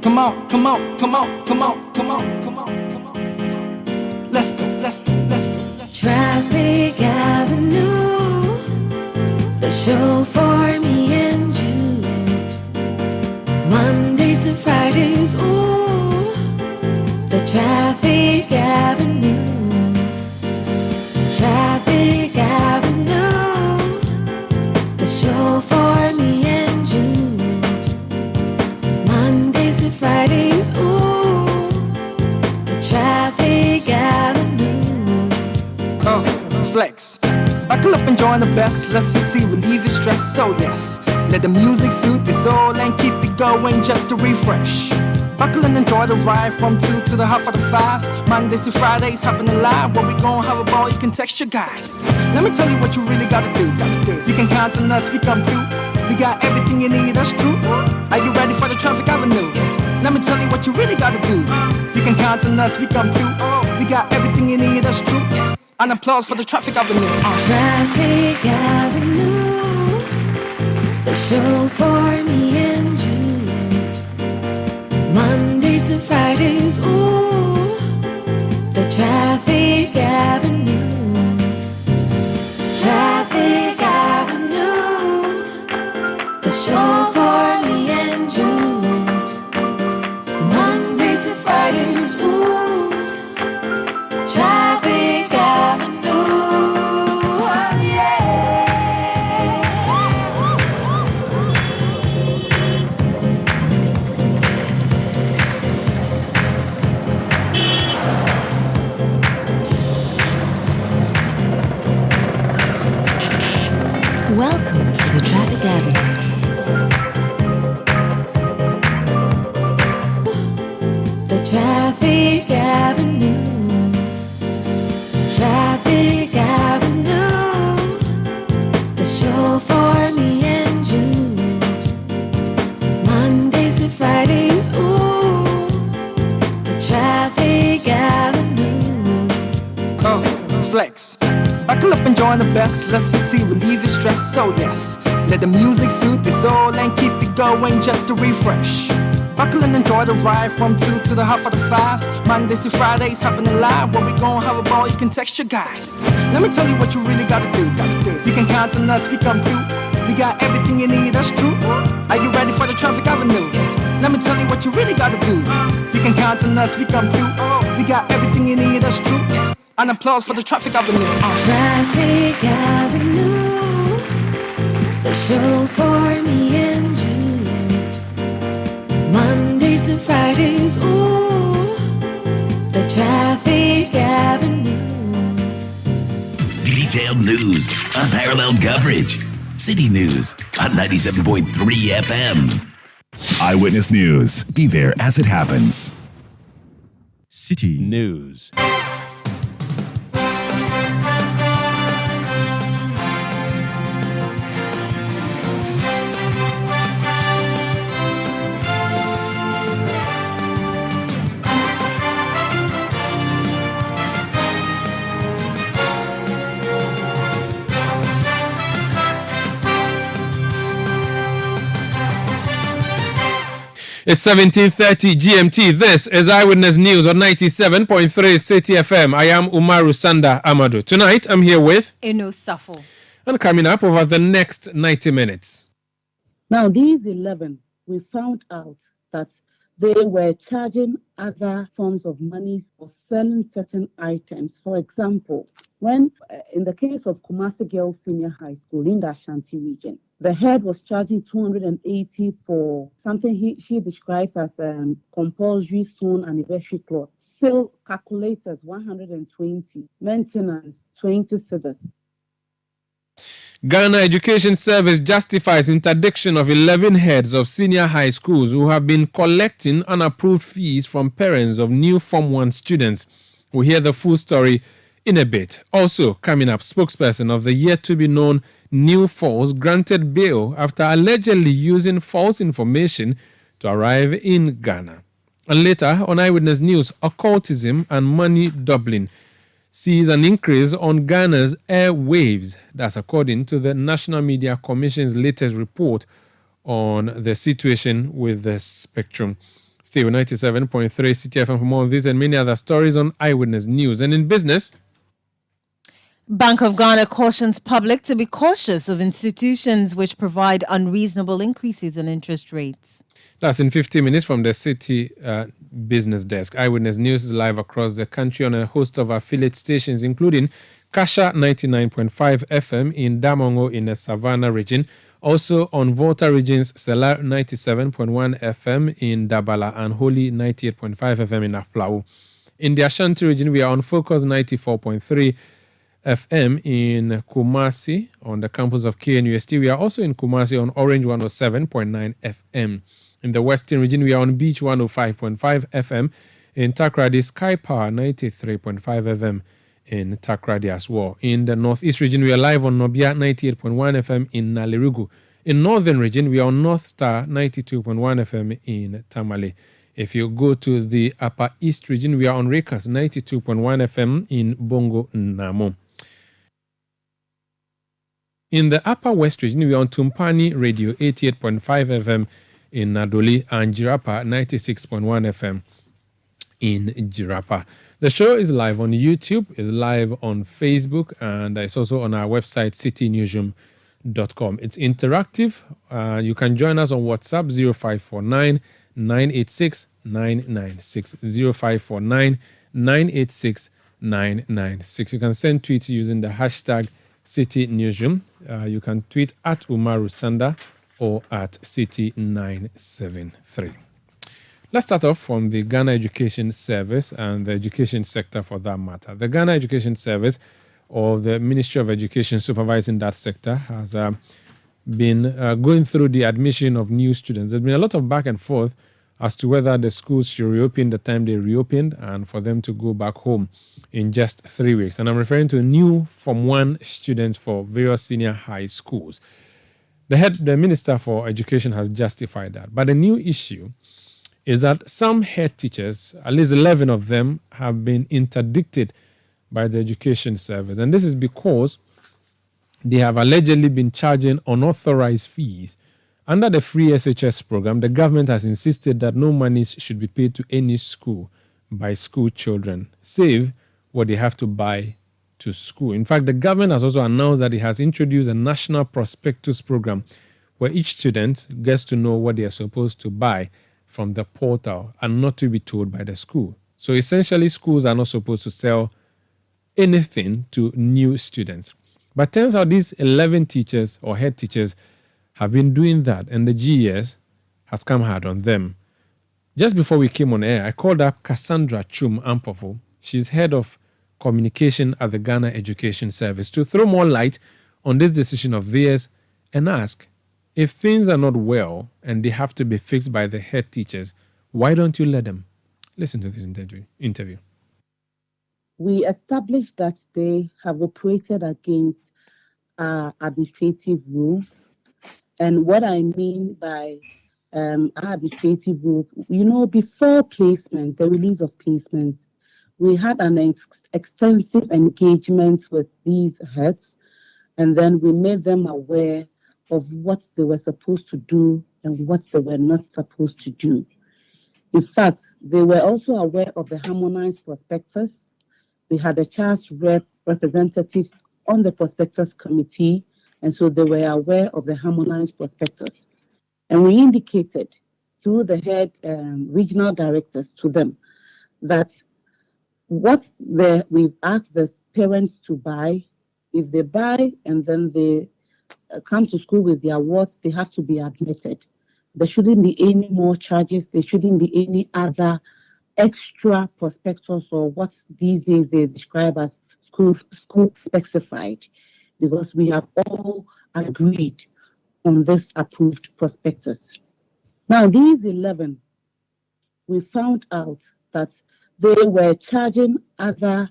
Come on, come on, come on, come on, come on, come on, come on. Let's go, let's go, let's go, let's go. Traffic Avenue, the show for me and you. Mondays to Fridays, ooh, the Traffic Avenue. Traffic Avenue, the show for me and you. Mondays to Fridays, ooh, the Traffic Avenue. Oh, flex. Buckle up and join the best. Let City relieve your stress. So yes, let the music soothe your soul and keep it going just to refresh. Buckle and enjoy the ride from 2 to the half of the 5. Mondays to Fridays, happening live. Where we gon' have a ball, you can text your guys. Let me tell you what you really gotta do. You can count on us, we come through. We got everything you need, that's true. Are you ready for the Traffic Avenue? Let me tell you what you really gotta do. You can count on us, we come through. We got everything you need, that's true. An applause for the Traffic Avenue. Traffic Avenue, the show for me and you. Mondays to Fridays, ooh, the Traffic Avenue. Traffic Avenue, the show for me and you. Mondays to Fridays, ooh, Traffic Avenue, oh yeah. Welcome to the Traffic Avenue. The Traffic Avenue. Traffic Avenue, the show for me and you. Mondays to Fridays, ooh, the Traffic Avenue. Oh, flex. Buckle up and join the best. Let City relieve your stress. So yes, let the music soothe your soul and keep it going just to refresh. Buckle and enjoy the ride from 2 to the half of the 5. Mondays to Fridays, happening live. Where we gon' have a ball, you can text your guys. Let me tell you what you really gotta do. You can count on us, we come through. We got everything you need, that's true. Are you ready for the Traffic Avenue? Let me tell you what you really gotta do. You can count on us, we come through. We got everything you need, that's true. An applause for the Traffic Avenue. Traffic Avenue, the show for me and you. Mondays to Fridays, ooh, the Traffic Avenue. Detailed news, unparalleled coverage. City News on 97.3 FM. Eyewitness News. Be there as it happens. City News. It's 17:30 GMT. This is Eyewitness News on 97.3 Citi FM. I am Umaru Sanda Amadou. Tonight, I'm here with Eno Safo. And coming up over the next 90 minutes. Now, these 11, we found out that they were charging other forms of money for selling certain items. For example, when in the case of Kumasi Girls Senior High School in the Ashanti region, the head was charging 280 for something she describes as compulsory sewn anniversary cloth. Sale calculators 120, maintenance 20 cedis. Ghana Education Service justifies interdiction of 11 heads of senior high schools who have been collecting unapproved fees from parents of new Form 1 students. We'll hear the full story in a bit. Also, coming up, spokesperson of the yet-to-be-known New Force granted bail after allegedly using false information to arrive in Ghana. And later, on Eyewitness News, occultism and money doubling sees an increase on Ghana's airwaves. That's according to the National Media Commission's latest report on the situation with the spectrum. Stay with 97.3 Citi FM for more of these and many other stories on Eyewitness News. And in business, Bank of Ghana cautions public to be cautious of institutions which provide unreasonable increases in interest rates. That's in 15 minutes from the Citi Business Desk. Eyewitness News is live across the country on a host of affiliate stations, including Kasha 99.5 FM in Damongo in the Savannah region. Also on Volta region's Selar 97.1 FM in Dabala and Holy 98.5 FM in Aflao. In the Ashanti region, we are on Focus 94.3 FM in Kumasi on the campus of KNUST. We are also in Kumasi on Orange 107.9 FM. In the Western region, we are on Beach 105.5 FM. In Takrady, Sky Power 93.5 FM in Takrady as well. In the Northeast region, we are live on Nobia 98.1 FM in Nalirugu. In Northern region, we are on North Star 92.1 FM in Tamale. If you go to the Upper East region, we are on Rekas 92.1 FM in Bongo Namo. In the Upper West region, we are on Tumpani Radio 88.5 FM in Nadoli and Jirapa 96.1 FM in Jirapa. The show is live on YouTube, is live on Facebook, and it's also on our website, citynewsroom.com. It's interactive. You can join us on WhatsApp 0549 986 996 0549 986 996. You can send tweets using the hashtag Citi Newsroom. You can tweet at Umaru Sanda or at Citi973. Let's start off from the Ghana Education Service and the education sector for that matter. The Ghana Education Service, or the Ministry of Education supervising that sector, has been going through the admission of new students. There's been a lot of back and forth as to whether the schools should reopen the time they reopened and for them to go back home in just 3 weeks. And I'm referring to new Form 1 students for various senior high schools. The Minister for Education has justified that. But the new issue is that some head teachers, at least 11 of them, have been interdicted by the Education Service. And this is because they have allegedly been charging unauthorized fees. Under the free SHS program, the government has insisted that no monies should be paid to any school by school children, save what they have to buy to school. In fact, the government has also announced that it has introduced a national prospectus program where each student gets to know what they are supposed to buy from the portal and not to be told by the school. So essentially, schools are not supposed to sell anything to new students. But turns out these 11 teachers or head teachers have been doing that, and the GES has come hard on them. Just before we came on air, I called up Cassandra Chum Ampofo. She's head of communication at the Ghana Education Service to throw more light on this decision of theirs and ask, if things are not well and they have to be fixed by the head teachers, why don't you let them? Listen to this interview. We established that they have operated against administrative rules. And what I mean by administrative rules, before placement, the release of placement, we had an extensive engagement with these heads, and then we made them aware of what they were supposed to do and what they were not supposed to do. In fact, they were also aware of the harmonized prospectus. We had a chance representatives on the prospectus committee, and so they were aware of the harmonized prospectus. And we indicated through the head regional directors to them that we've asked the parents to buy, if they buy and then they come to school with their awards, they have to be admitted. There shouldn't be any more charges. There shouldn't be any other extra prospectus or what these days they describe as school specified, because we have all agreed on this approved prospectus. Now, these 11, we found out that they were charging other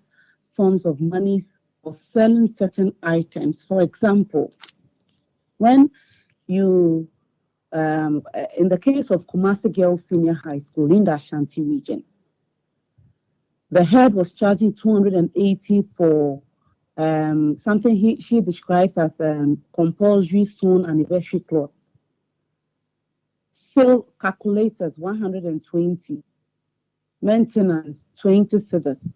forms of monies for selling certain items. For example, when you, in the case of Kumasi Girls Senior High School in the Ashanti region, the head was charging 280 for something she describes as compulsory sewn anniversary cloth. Pencil calculators, 120. Maintenance, 20 cedis.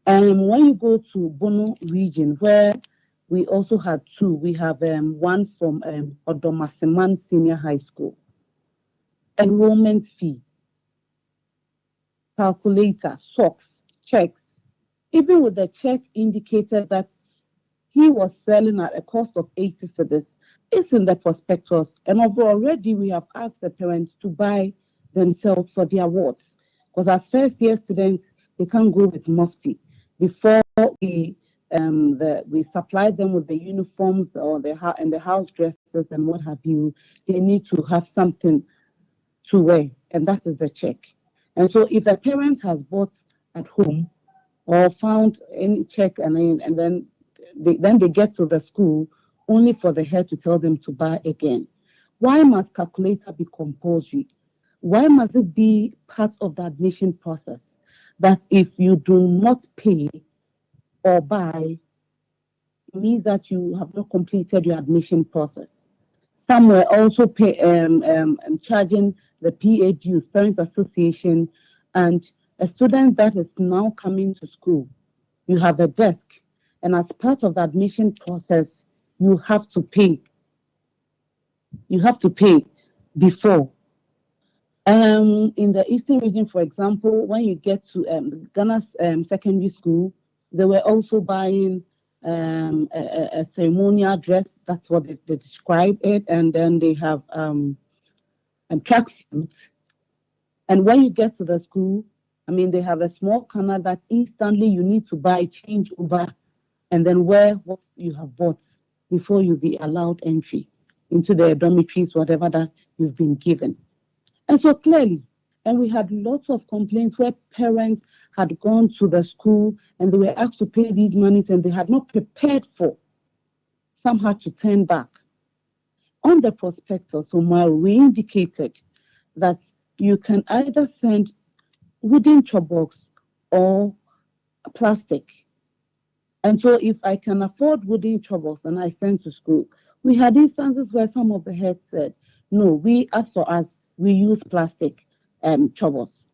When you go to Bono region, where we also had two, we have one from Odomasiman Senior High School. Enrollment fee, calculator, socks, checks. Even with the check indicated that he was selling at a cost of 80 cedis, it's in the prospectus. And already we have asked the parents to buy themselves for their awards. Because as first year students, they can't go with mufti. Before we supply them with the uniforms or the house dresses and what have you, they need to have something to wear, and that is the check. And so if a parent has bought at home or found any check and then they get to the school only for the head to tell them to buy again. Why must calculator be compulsory? Why must it be part of the admission process that if you do not pay or buy, it means that you have not completed your admission process? Some were also charging the PA dues, Parents Association, and a student that is now coming to school, you have a desk, and as part of the admission process, you have to pay. You have to pay before. In the Eastern region, for example, when you get to Ghana's secondary school, they were also buying a ceremonial dress. That's what they describe it. And then they have tracksuits. And when you get to the school, they have a small corner that instantly you need to buy, change over, and then wear what you have bought before you be allowed entry into the dormitories, whatever that you've been given. And so clearly, and we had lots of complaints where parents had gone to the school and they were asked to pay these monies and they had not prepared for. Some had to turn back. On the prospectus, we indicated that you can either send wooden chopbox or plastic. And so if I can afford wooden chopbox and I send to school, we had instances where some of the heads said, no, as for us, we use plastic chopbox.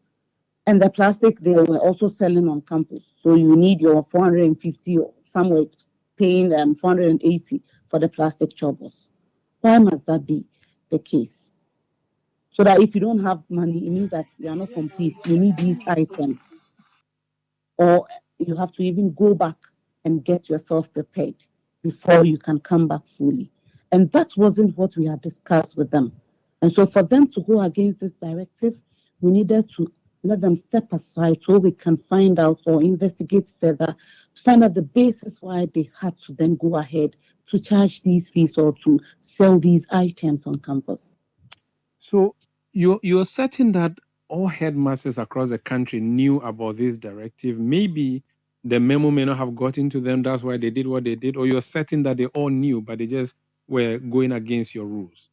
And the plastic they were also selling on campus. So you need your 450 or somewhere paying 480 for the plastic chopbox. Why must that be the case? So that if you don't have money, it means that you are not complete. You need these items. Or you have to even go back and get yourself prepared before you can come back fully. And that wasn't what we had discussed with them. And so for them to go against this directive, we needed to let them step aside so we can find out or investigate further to find out the basis why they had to then go ahead to charge these fees or to sell these items on campus. So you're certain that all headmasters across the country knew about this directive? Maybe the memo may not have gotten to them, that's why they did what they did, or you're certain that they all knew, but they just were going against your rules?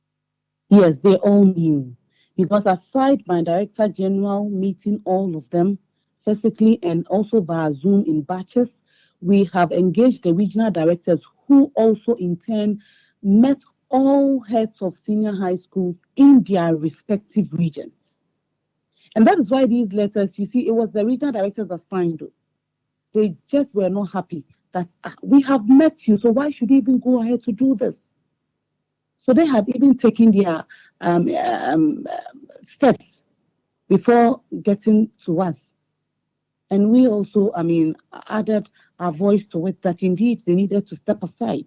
Yes, they all knew. Because aside my Director General meeting all of them physically and also via Zoom in batches, we have engaged the regional directors who also in turn met all heads of senior high schools in their respective regions. And that is why these letters, you see, it was the regional directors that signed it. They just were not happy that we have met you, so why should you even go ahead to do this? So they had even taken their steps before getting to us. And we also, added our voice to it that indeed they needed to step aside.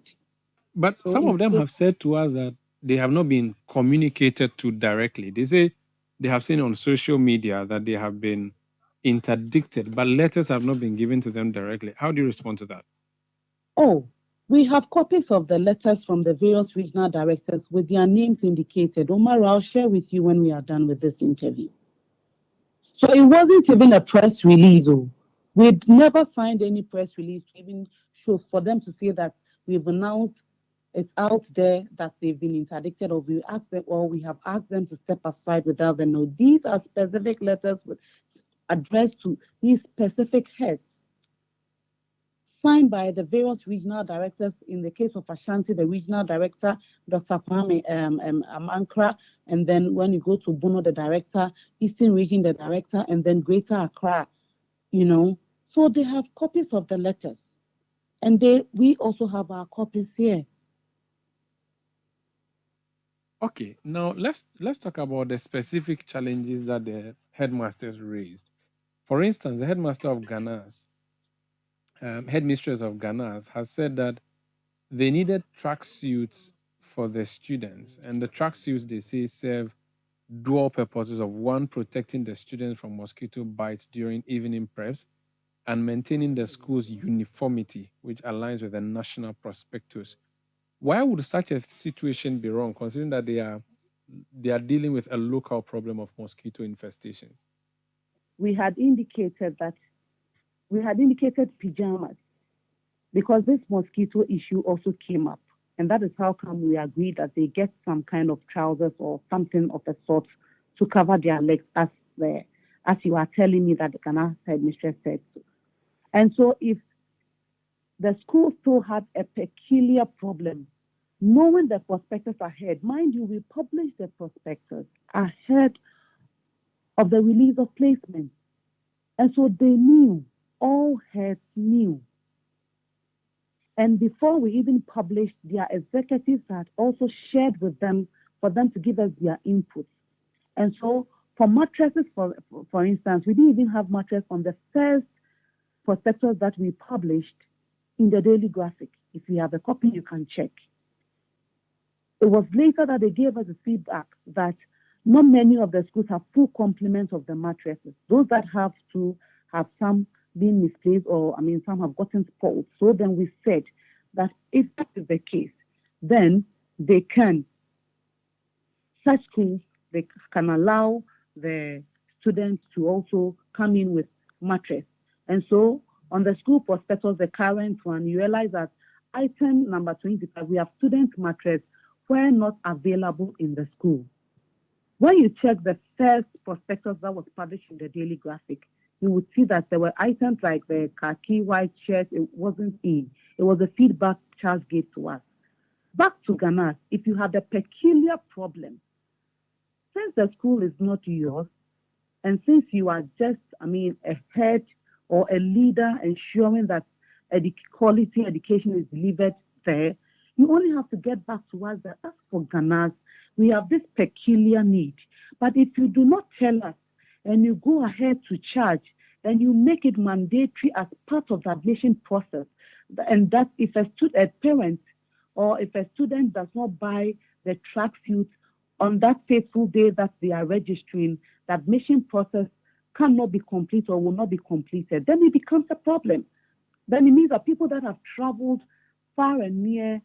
But so some of them have said to us that they have not been communicated to directly. They say they have seen on social media that they have been interdicted, but letters have not been given to them directly. How do you respond to that? Oh, we have copies of the letters from the various regional directors with their names indicated. Omar, I'll share with you when we are done with this interview. So it wasn't even a press release. We'd never signed any press release to even show for them to say that we've announced it's out there that they've been interdicted, or we asked them, or we have asked them to step aside without them. No, these are specific letters addressed to these specific heads signed by the various regional directors. In the case of Ashanti, the regional director, Dr. Kwame Amankra, and then when you go to Bono, the director, Eastern Region, the director, and then Greater Accra, So they have copies of the letters, and we also have our copies here. Okay, now let's talk about the specific challenges that the headmasters raised. For instance, the headmaster of Ghana's, headmistress of Ghana's, has said that they needed tracksuits for the students, and the tracksuits, they say, serve dual purposes of one, protecting the students from mosquito bites during evening preps, and maintaining the school's uniformity, which aligns with the national prospectus. Why would such a situation be wrong, considering that they are dealing with a local problem of mosquito infestations? We had indicated pajamas, because this mosquito issue also came up, and that is how come we agreed that they get some kind of trousers or something of the sort to cover their legs, as you are telling me that the Ghana headmistress said so. And so if the school still had a peculiar problem, knowing the prospectus ahead, mind you, we published the prospectus ahead of the release of placement. And so they knew, all heads knew. And before we even published, their executives had also shared with them for them to give us their input. And so for mattresses, for instance, we didn't even have mattress on the first prospectus that we published in the Daily Graphic. If you have a copy, you can check. It was later that they gave us the feedback that not many of the schools have full complement of the mattresses. Those that have to have some being misplaced, or some have gotten spoiled. So then we said that if that is the case, then such schools, they can allow the students to also come in with mattress. And so on the school prospectus, the current one, you realize that item number 25, we have student mattress were not available in the school. When you check the first prospectus that was published in the Daily Graphic, you would see that there were items like the khaki white shirt, it wasn't in. It was a feedback Charles gave to us. Back to Ghana, if you have a peculiar problem, since the school is not yours, and since you are just, a head or a leader ensuring that quality education is delivered there, you only have to get back to us that as for Ghana, we have this peculiar need. But if you do not tell us and you go ahead to charge, then you make it mandatory as part of the admission process, and that if a parent or if a student does not buy the tracksuit on that fateful day that they are registering, the admission process cannot be complete or will not be completed, then it becomes a problem. Then it means that people that have traveled far and near,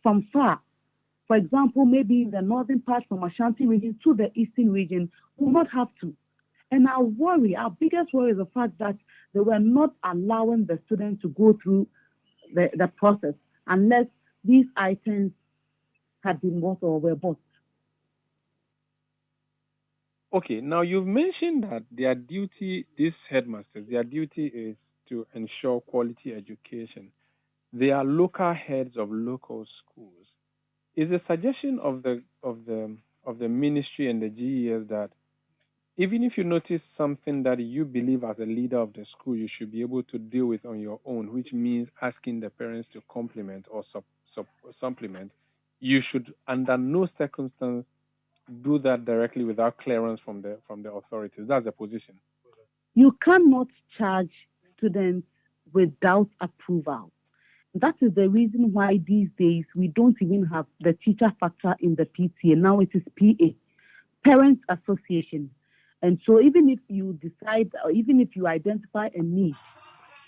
from far, for example, maybe in the northern part from Ashanti region to the eastern region, will not have to. And our biggest worry is the fact that they were not allowing the students to go through the process unless these items had been bought or were bought. Okay, now you've mentioned that these headmasters, their duty is to ensure quality education. They are local heads of local schools. Is the suggestion of the ministry and the GES that even if you notice something that you believe as a leader of the school you should be able to deal with on your own, which means asking the parents to complement or supplement, you should under no circumstance do that directly without clearance from the authorities? That's the position. You cannot charge students without approval. That is the reason why these days we don't even have the teacher factor in the PTA. Now it is PA, Parents Association. And so even if you decide, or even if you identify a need,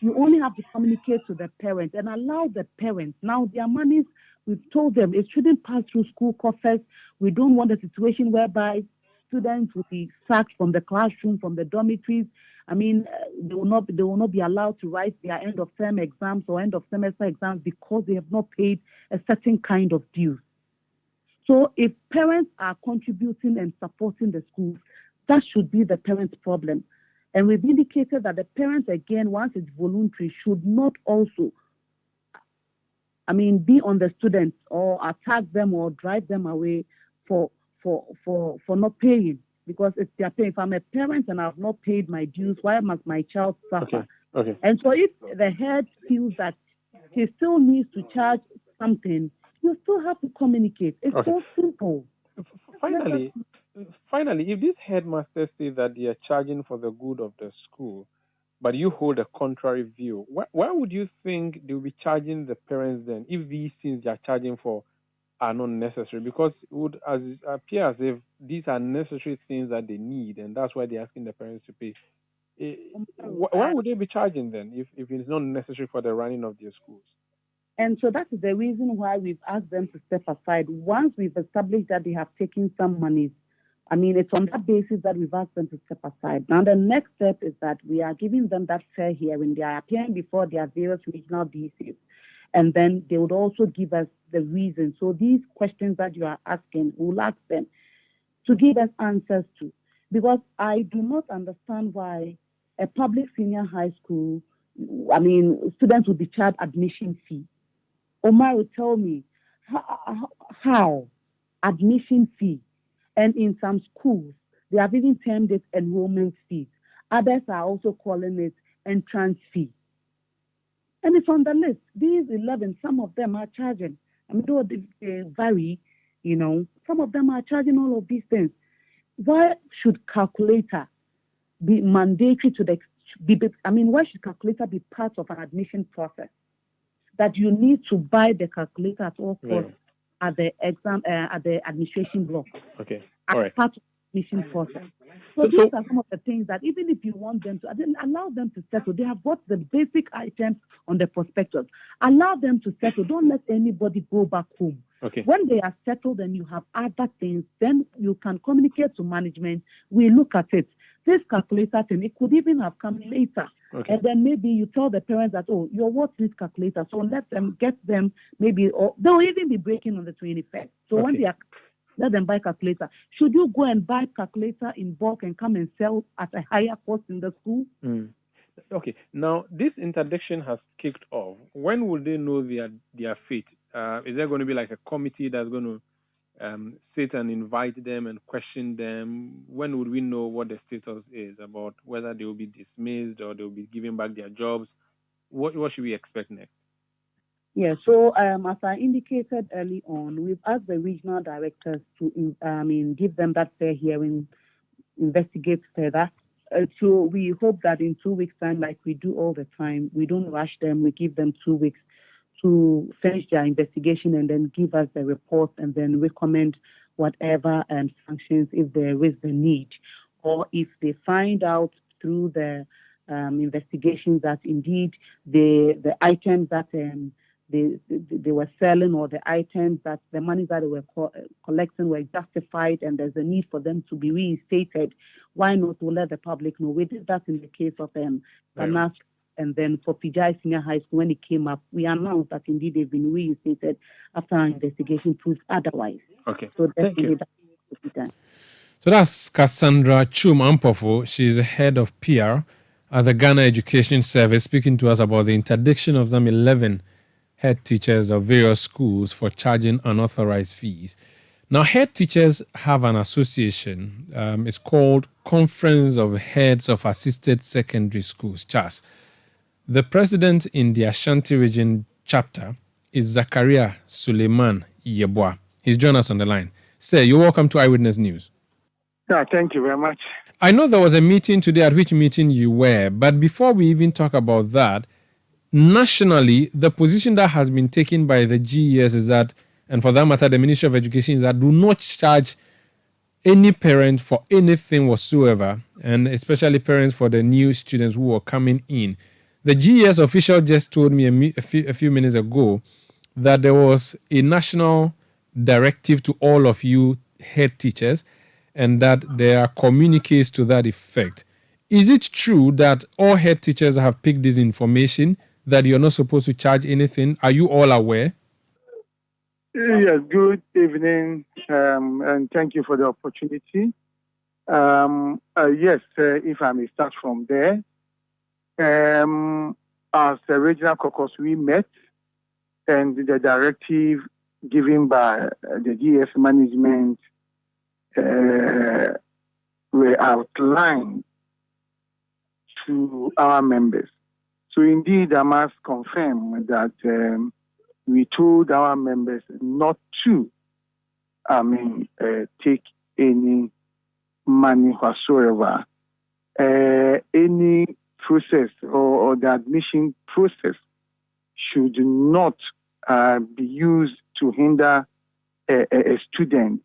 you only have to communicate to the parent and allow the parents. Now their monies, we've told them it shouldn't pass through school coffers. We don't want a situation whereby students will be sacked from the classroom, from the dormitories. They will not be allowed to write their end of term exams or end of semester exams because they have not paid a certain kind of dues. So if parents are contributing and supporting the schools, that should be the parents' problem. And we've indicated that the parents, again, once it's voluntary, should not also, be on the students or attack them or drive them away for not paying. Because if they are paying, if I'm a parent and I've not paid my dues, why must my child suffer? Okay. And so if the head feels that he still needs to charge something, you still have to communicate. It's so simple. Finally, if these headmasters say that they are charging for the good of the school, but you hold a contrary view, why would you think they will be charging the parents then if these things they are charging for are not necessary? Because it would appear as if these are necessary things that they need, and that's why they're asking the parents to pay. Why would they be charging then if it's not necessary for the running of their schools? And so that is the reason why we've asked them to step aside. Once we've established that they have taken some monies, it's on that basis that we've asked them to step aside. Now, the next step is that we are giving them that fair hearing. They are appearing before their various regional DCs. And then they would also give us the reason. So these questions that you are asking, we'll ask them to give us answers to. Because I do not understand why a public senior high school, students will be charged admission fee. Omar will tell me how admission fee. And in some schools, they have even termed it enrollment fee. Others are also calling it entrance fee. And it's on the list. These 11, some of them are charging. Though they vary, some of them are charging all of these things. Why should calculator be mandatory why should calculator be part of an admission process? That you need to buy the calculator at all costs at the exam, at the administration block. Okay. As all right. part of the admission process. So these are some of the things that even if you want them to, allow them to settle. They have got the basic items on the prospectus. Allow them to settle. Don't let anybody go back home. Okay. When they are settled and you have other things, then you can communicate to management. We look at it. This calculator thing, it could even have come later. Okay. And then maybe you tell the parents that, your what needs calculator. So let them get them maybe, or they'll even be breaking on the 21st. So when they are, let them buy calculator. Should you go and buy calculator in bulk and come and sell at a higher cost in the school? Okay. Now, this interdiction has kicked off. When will they know their fate? Is there going to be like a committee that's going to sit and invite them and question them? When would we know what the status is about whether they will be dismissed or they will be giving back their jobs? What should we expect next? Yeah, so as I indicated early on, we've asked the regional directors to give them that fair hearing, investigate further. So we hope that in 2 weeks' time, like we do all the time, we don't rush them. We give them 2 weeks to finish their investigation and then give us the report and then recommend whatever sanctions if there is the need. Or if they find out through the investigations that indeed the items that they were selling or the items that the money that they were collecting were justified and there's a need for them to be reinstated, why not to let the public know? We did that in the case of Kanas. And then for Pijai Senior High School, when it came up, we announced that indeed they've been reinstated after our investigation proves otherwise. Okay. So definitely that will be done. So that's Cassandra Chum Ampofo. She's the head of PR at the Ghana Education Service, speaking to us about the interdiction of some 11 head teachers of various schools for charging unauthorized fees. Now, head teachers have an association. It's called Conference of Heads of Assisted Secondary Schools, CHAS. The president in the Ashanti region chapter is Zakaria Suleiman Yeboah. He's joined us on the line. Sir, you're welcome to Eyewitness News. Yeah, thank you very much. I know there was a meeting today, at which meeting you were, but before we even talk about that, nationally, the position that has been taken by the GES is that, and for that matter, the Ministry of Education, is that do not charge any parent for anything whatsoever, and especially parents for the new students who are coming in. The GES official just told me a few minutes ago that there was a national directive to all of you head teachers and that there are communiques to that effect. Is it true that all head teachers have picked this information, that you're not supposed to charge anything? Are you all aware? Yes, good evening, and thank you for the opportunity. Yes, if I may start from there. As the regional caucus, we met, and the directive given by the GS management were outlined to our members. So indeed, I must confirm that we told our members not to, take any money whatsoever. Any process or the admission process should not be used to hinder a student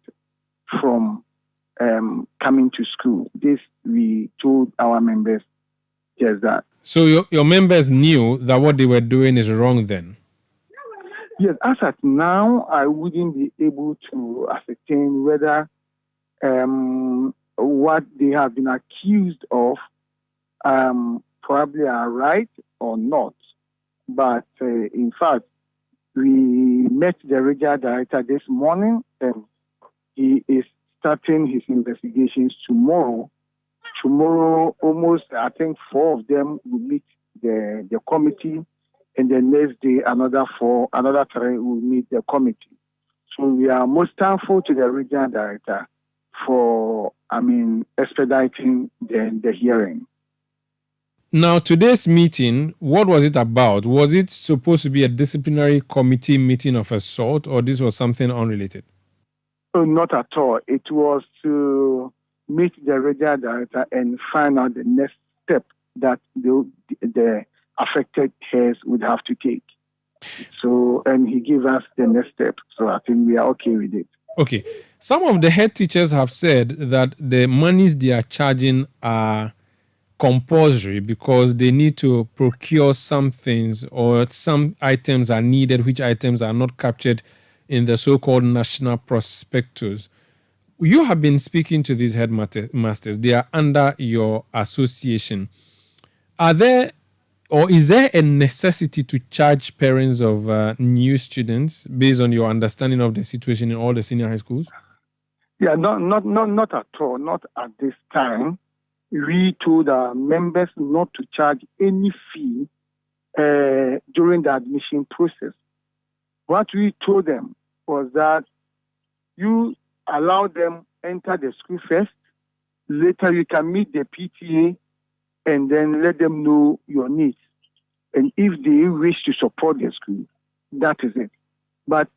from coming to school. This we told our members just that. So your members knew that what they were doing is wrong then? Yes, as at now, I wouldn't be able to ascertain whether what they have been accused of probably are right or not. But in fact, we met the regional director this morning, and he is starting his investigations tomorrow. Tomorrow, almost, I think 4 of them will meet the committee, and the next day, another 3 will meet the committee. So we are most thankful to the regional director for, expediting the hearing. Now, today's meeting, what was it about? Was it supposed to be a disciplinary committee meeting of a sort, or this was something unrelated? Oh, not at all. It was to meet the regional director and find out the next step that the affected heads would have to take. So, and he gave us the next step. So I think we are okay with it. Okay. Some of the head teachers have said that the monies they are charging are compulsory because they need to procure some things, or some items are needed, which items are not captured in the so-called national prospectus. You have been speaking to these headmasters. They are under your association. Are there, or is there a necessity to charge parents of new students based on your understanding of the situation in all the senior high schools? Yeah, not at all. Not at this time. We told our members not to charge any fee during the admission process. What we told them was that you allow them enter the school first. Later, you can meet the PTA and then let them know your needs. And if they wish to support the school, that is it. But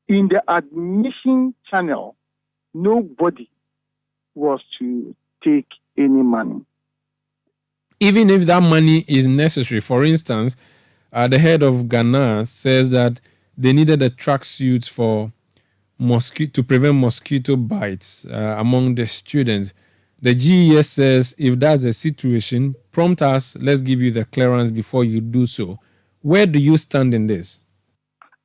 in the admission channel, nobody was to take any money. Even if that money is necessary. For instance, the head of Ghana says that they needed a tracksuit for to prevent mosquito bites among the students. The GES says if that's the situation, prompt us, let's give you the clearance before you do so. Where do you stand in this?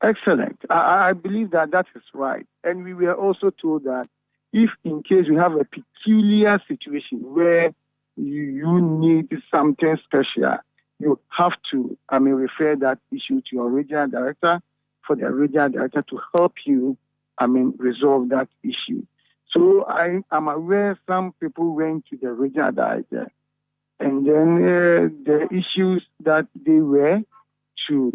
Excellent. I believe that is right. And we were also told that if in case we have a peculiar situation where you need something special, you have to refer that issue to your regional director for the regional director to help you resolve that issue. So I am aware some people went to the regional director, and then the issues that they were to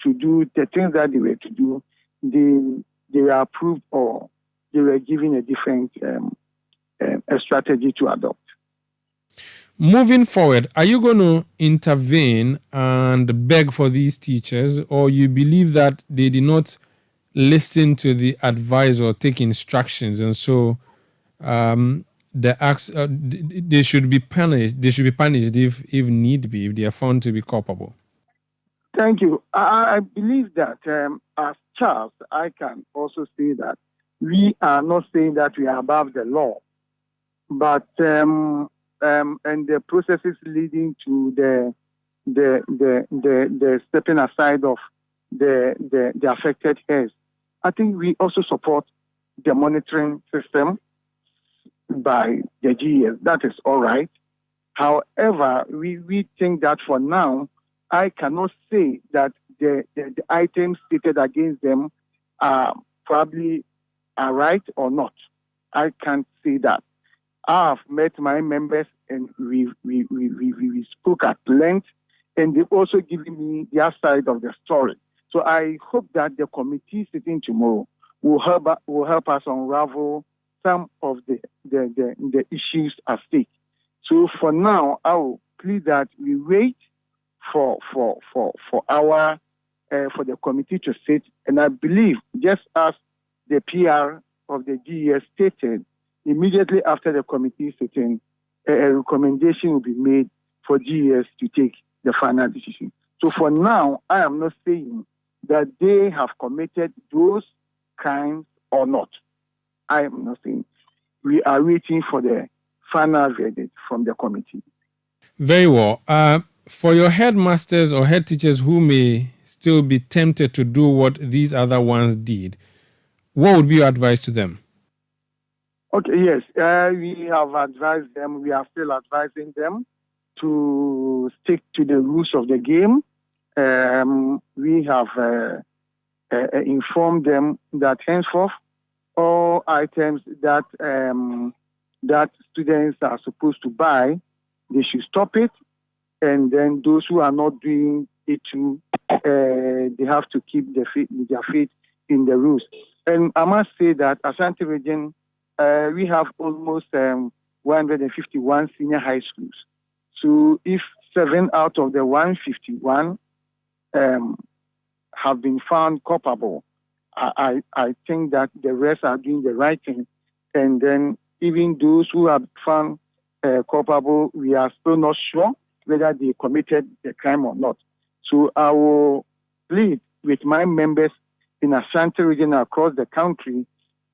do, the things that they were to do, they were approved, or they were given a different a strategy to adopt. Moving forward, are you going to intervene and beg for these teachers, or you believe that they did not listen to the advice or take instructions, and so they should be punished? They should be punished if need be, if they are found to be culpable. Thank you. I believe that as Charles, I can also say that we are not saying that we are above the law, but and the processes leading to the stepping aside of the affected heads. I think we also support the monitoring system by the GES. That is all right. However, we think that for now, I cannot say that the items stated against them probably are right or not. I can't say that. I have met my members and we spoke at length, and they've also given me their side of the story. So I hope that the committee sitting tomorrow will help us unravel some of the issues at stake. So for now, I will plead that we wait for the committee to sit, and I believe, just as the PR of the GES stated, immediately after the committee sitting, a recommendation will be made for GES to take the final decision. So for now, I am not saying that they have committed those crimes or not. I am not saying. We are waiting for the final verdict from the committee. Very well. For your headmasters or head teachers who may still be tempted to do what these other ones did, what would be your advice to them? Okay, yes. We have advised them, we are still advising them to stick to the rules of the game. We have informed them that henceforth, all items that students are supposed to buy, they should stop it. And then those who are not doing it too, they have to keep their faith in the rules. And I must say that Ashanti region, we have almost 151 senior high schools. So if 7 out of the 151 have been found culpable, I think that the rest are doing the right thing. And then even those who are found culpable, we are still not sure whether they committed the crime or not. So I will plead with my members in Ashanti region across the country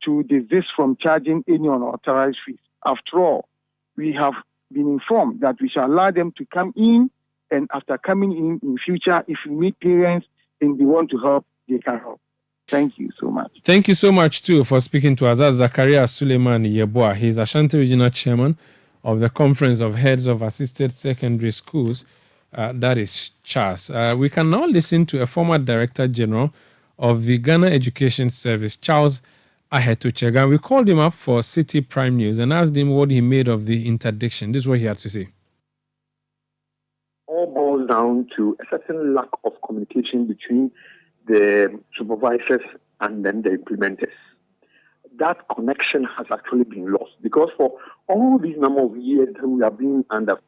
to desist from charging any unauthorized fees. After all, we have been informed that we shall allow them to come in, and after coming in future, if we meet parents and they want to help, they can help. Thank you so much. Thank you so much, too, for speaking to us. That's Zakaria Suleiman Yeboah. He's Ashanti Regional Chairman of the Conference of Heads of Assisted Secondary Schools. That is CHAS. We can now listen to a former Director General of the Ghana Education Service, Charles Ahetochega. We called him up for Citi Prime News and asked him what he made of the interdiction. This is what he had to say. All boils down to a certain lack of communication between the supervisors and then the implementers. That connection has actually been lost because for all these number of years that we have been under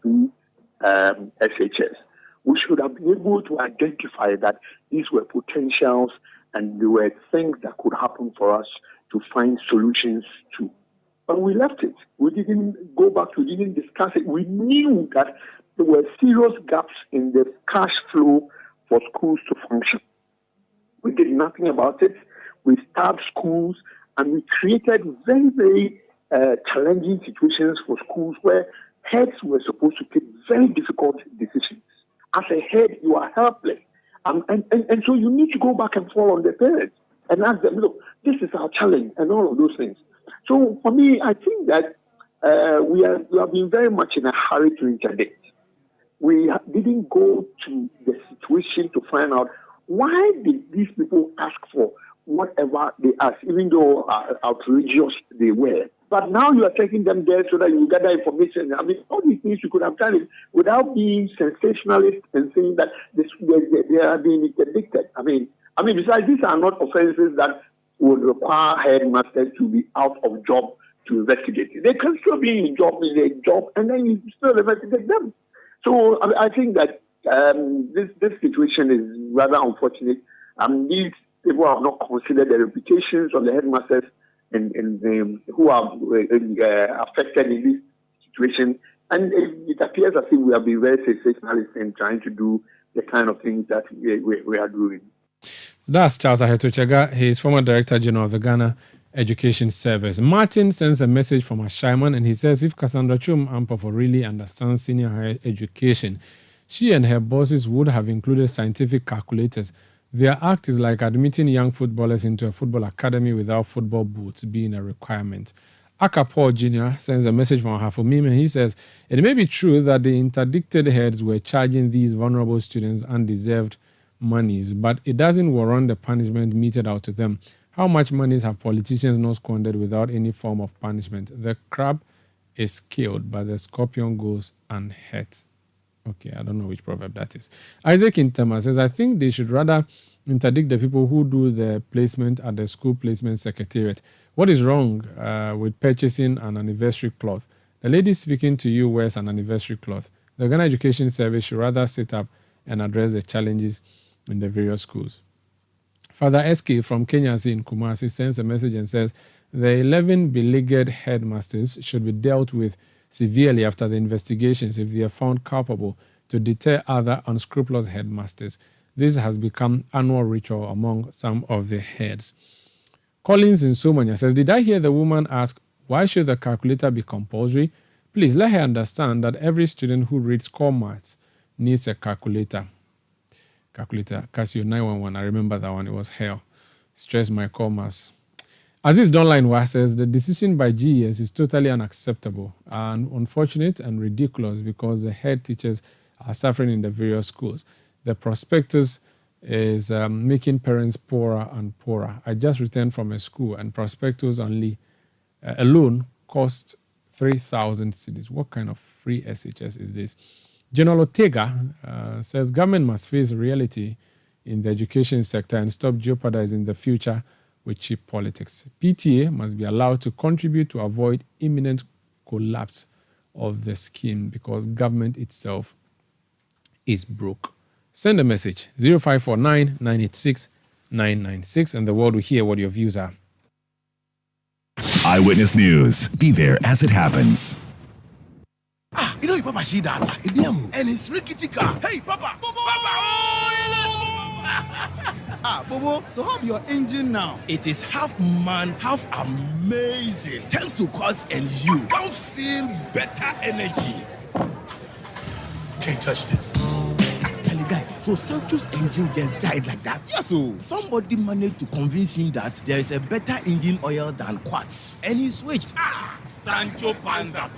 SHS, we should have been able to identify that these were potentials and there were things that could happen for us to find solutions to. But we left it. We didn't go back. We didn't discuss it. We knew that there were serious gaps in the cash flow for schools to function. We did nothing about it. We starved schools and we created very, very challenging situations for schools where heads were supposed to take very difficult decisions. As a head, you are helpless. And so you need to go back and fall on the parents and ask them, look, this is our challenge and all of those things. So for me, I think that we have been very much in a hurry to interdict. We didn't go to the situation to find out why did these people ask for whatever they asked, even though outrageous they were. But now you are taking them there so that you gather information. I mean, all these things you could have done it without being sensationalist and saying that they are being interdicted. I mean, besides, these are not offenses that would require headmasters to be out of job to investigate. They can still be in their job, and then you still investigate them. So I think that this situation is rather unfortunate. These people have not considered the reputations of the headmasters and who are affected in this situation. And it appears as if we have been very sensationalist in trying to do the kind of things that we are doing. So that's Charles Ahetochega. He is former Director General of the Ghana Education Service. Martin sends a message from Ashaiman and he says, if Cassandra Chum Ampofo really understands senior higher education, she and her bosses would have included scientific calculators. Their act is like admitting young footballers into a football academy without football boots being a requirement. Aka Paul Jr. sends a message from Hafumim and he says, it may be true that the interdicted heads were charging these vulnerable students undeserved monies, but it doesn't warrant the punishment meted out to them. How much monies have politicians not squandered without any form of punishment? The crab is killed, but the scorpion goes unhurt. Okay, I don't know which proverb that is. Isaac Intema says, I think they should rather interdict the people who do the placement at the school placement secretariat. What is wrong with purchasing an anniversary cloth? The lady speaking to you wears an anniversary cloth. The Ghana Education Service should rather sit up and address the challenges in the various schools. Father SK from Kenya in Kumasi sends a message and says, the 11 beleaguered headmasters should be dealt with severely after the investigations if they are found culpable to deter other unscrupulous headmasters. This has become annual ritual among some of the heads. Collins in Somania says, did I hear the woman ask, why should the calculator be compulsory? Please let her understand that every student who reads core maths needs a calculator. Casio 911, I remember that one, it was hell. Stress my core maths. Aziz Donline says, the decision by GES is totally unacceptable and unfortunate and ridiculous because the head teachers are suffering in the various schools. The prospectus is making parents poorer and poorer. I just returned from a school and prospectus alone cost 3,000 cedis. What kind of free SHS is this? General Otega says government must face reality in the education sector and stop jeopardizing the future with cheap politics. PTA must be allowed to contribute to avoid imminent collapse of the scheme because government itself is broke. Send a message 0549 986 996 and the world will hear what your views are. Eyewitness News. Be there as it happens. You know, Papa, see that? And it's rickety car. Hey, Papa! Bobo, so how your engine now? It is half man, half amazing. Thanks to Quartz and you can feel better energy. Can't touch this. Actually, guys, so Sancho's engine just died like that. Yes, so somebody managed to convince him that there is a better engine oil than Quartz, and he switched. Sancho Panza.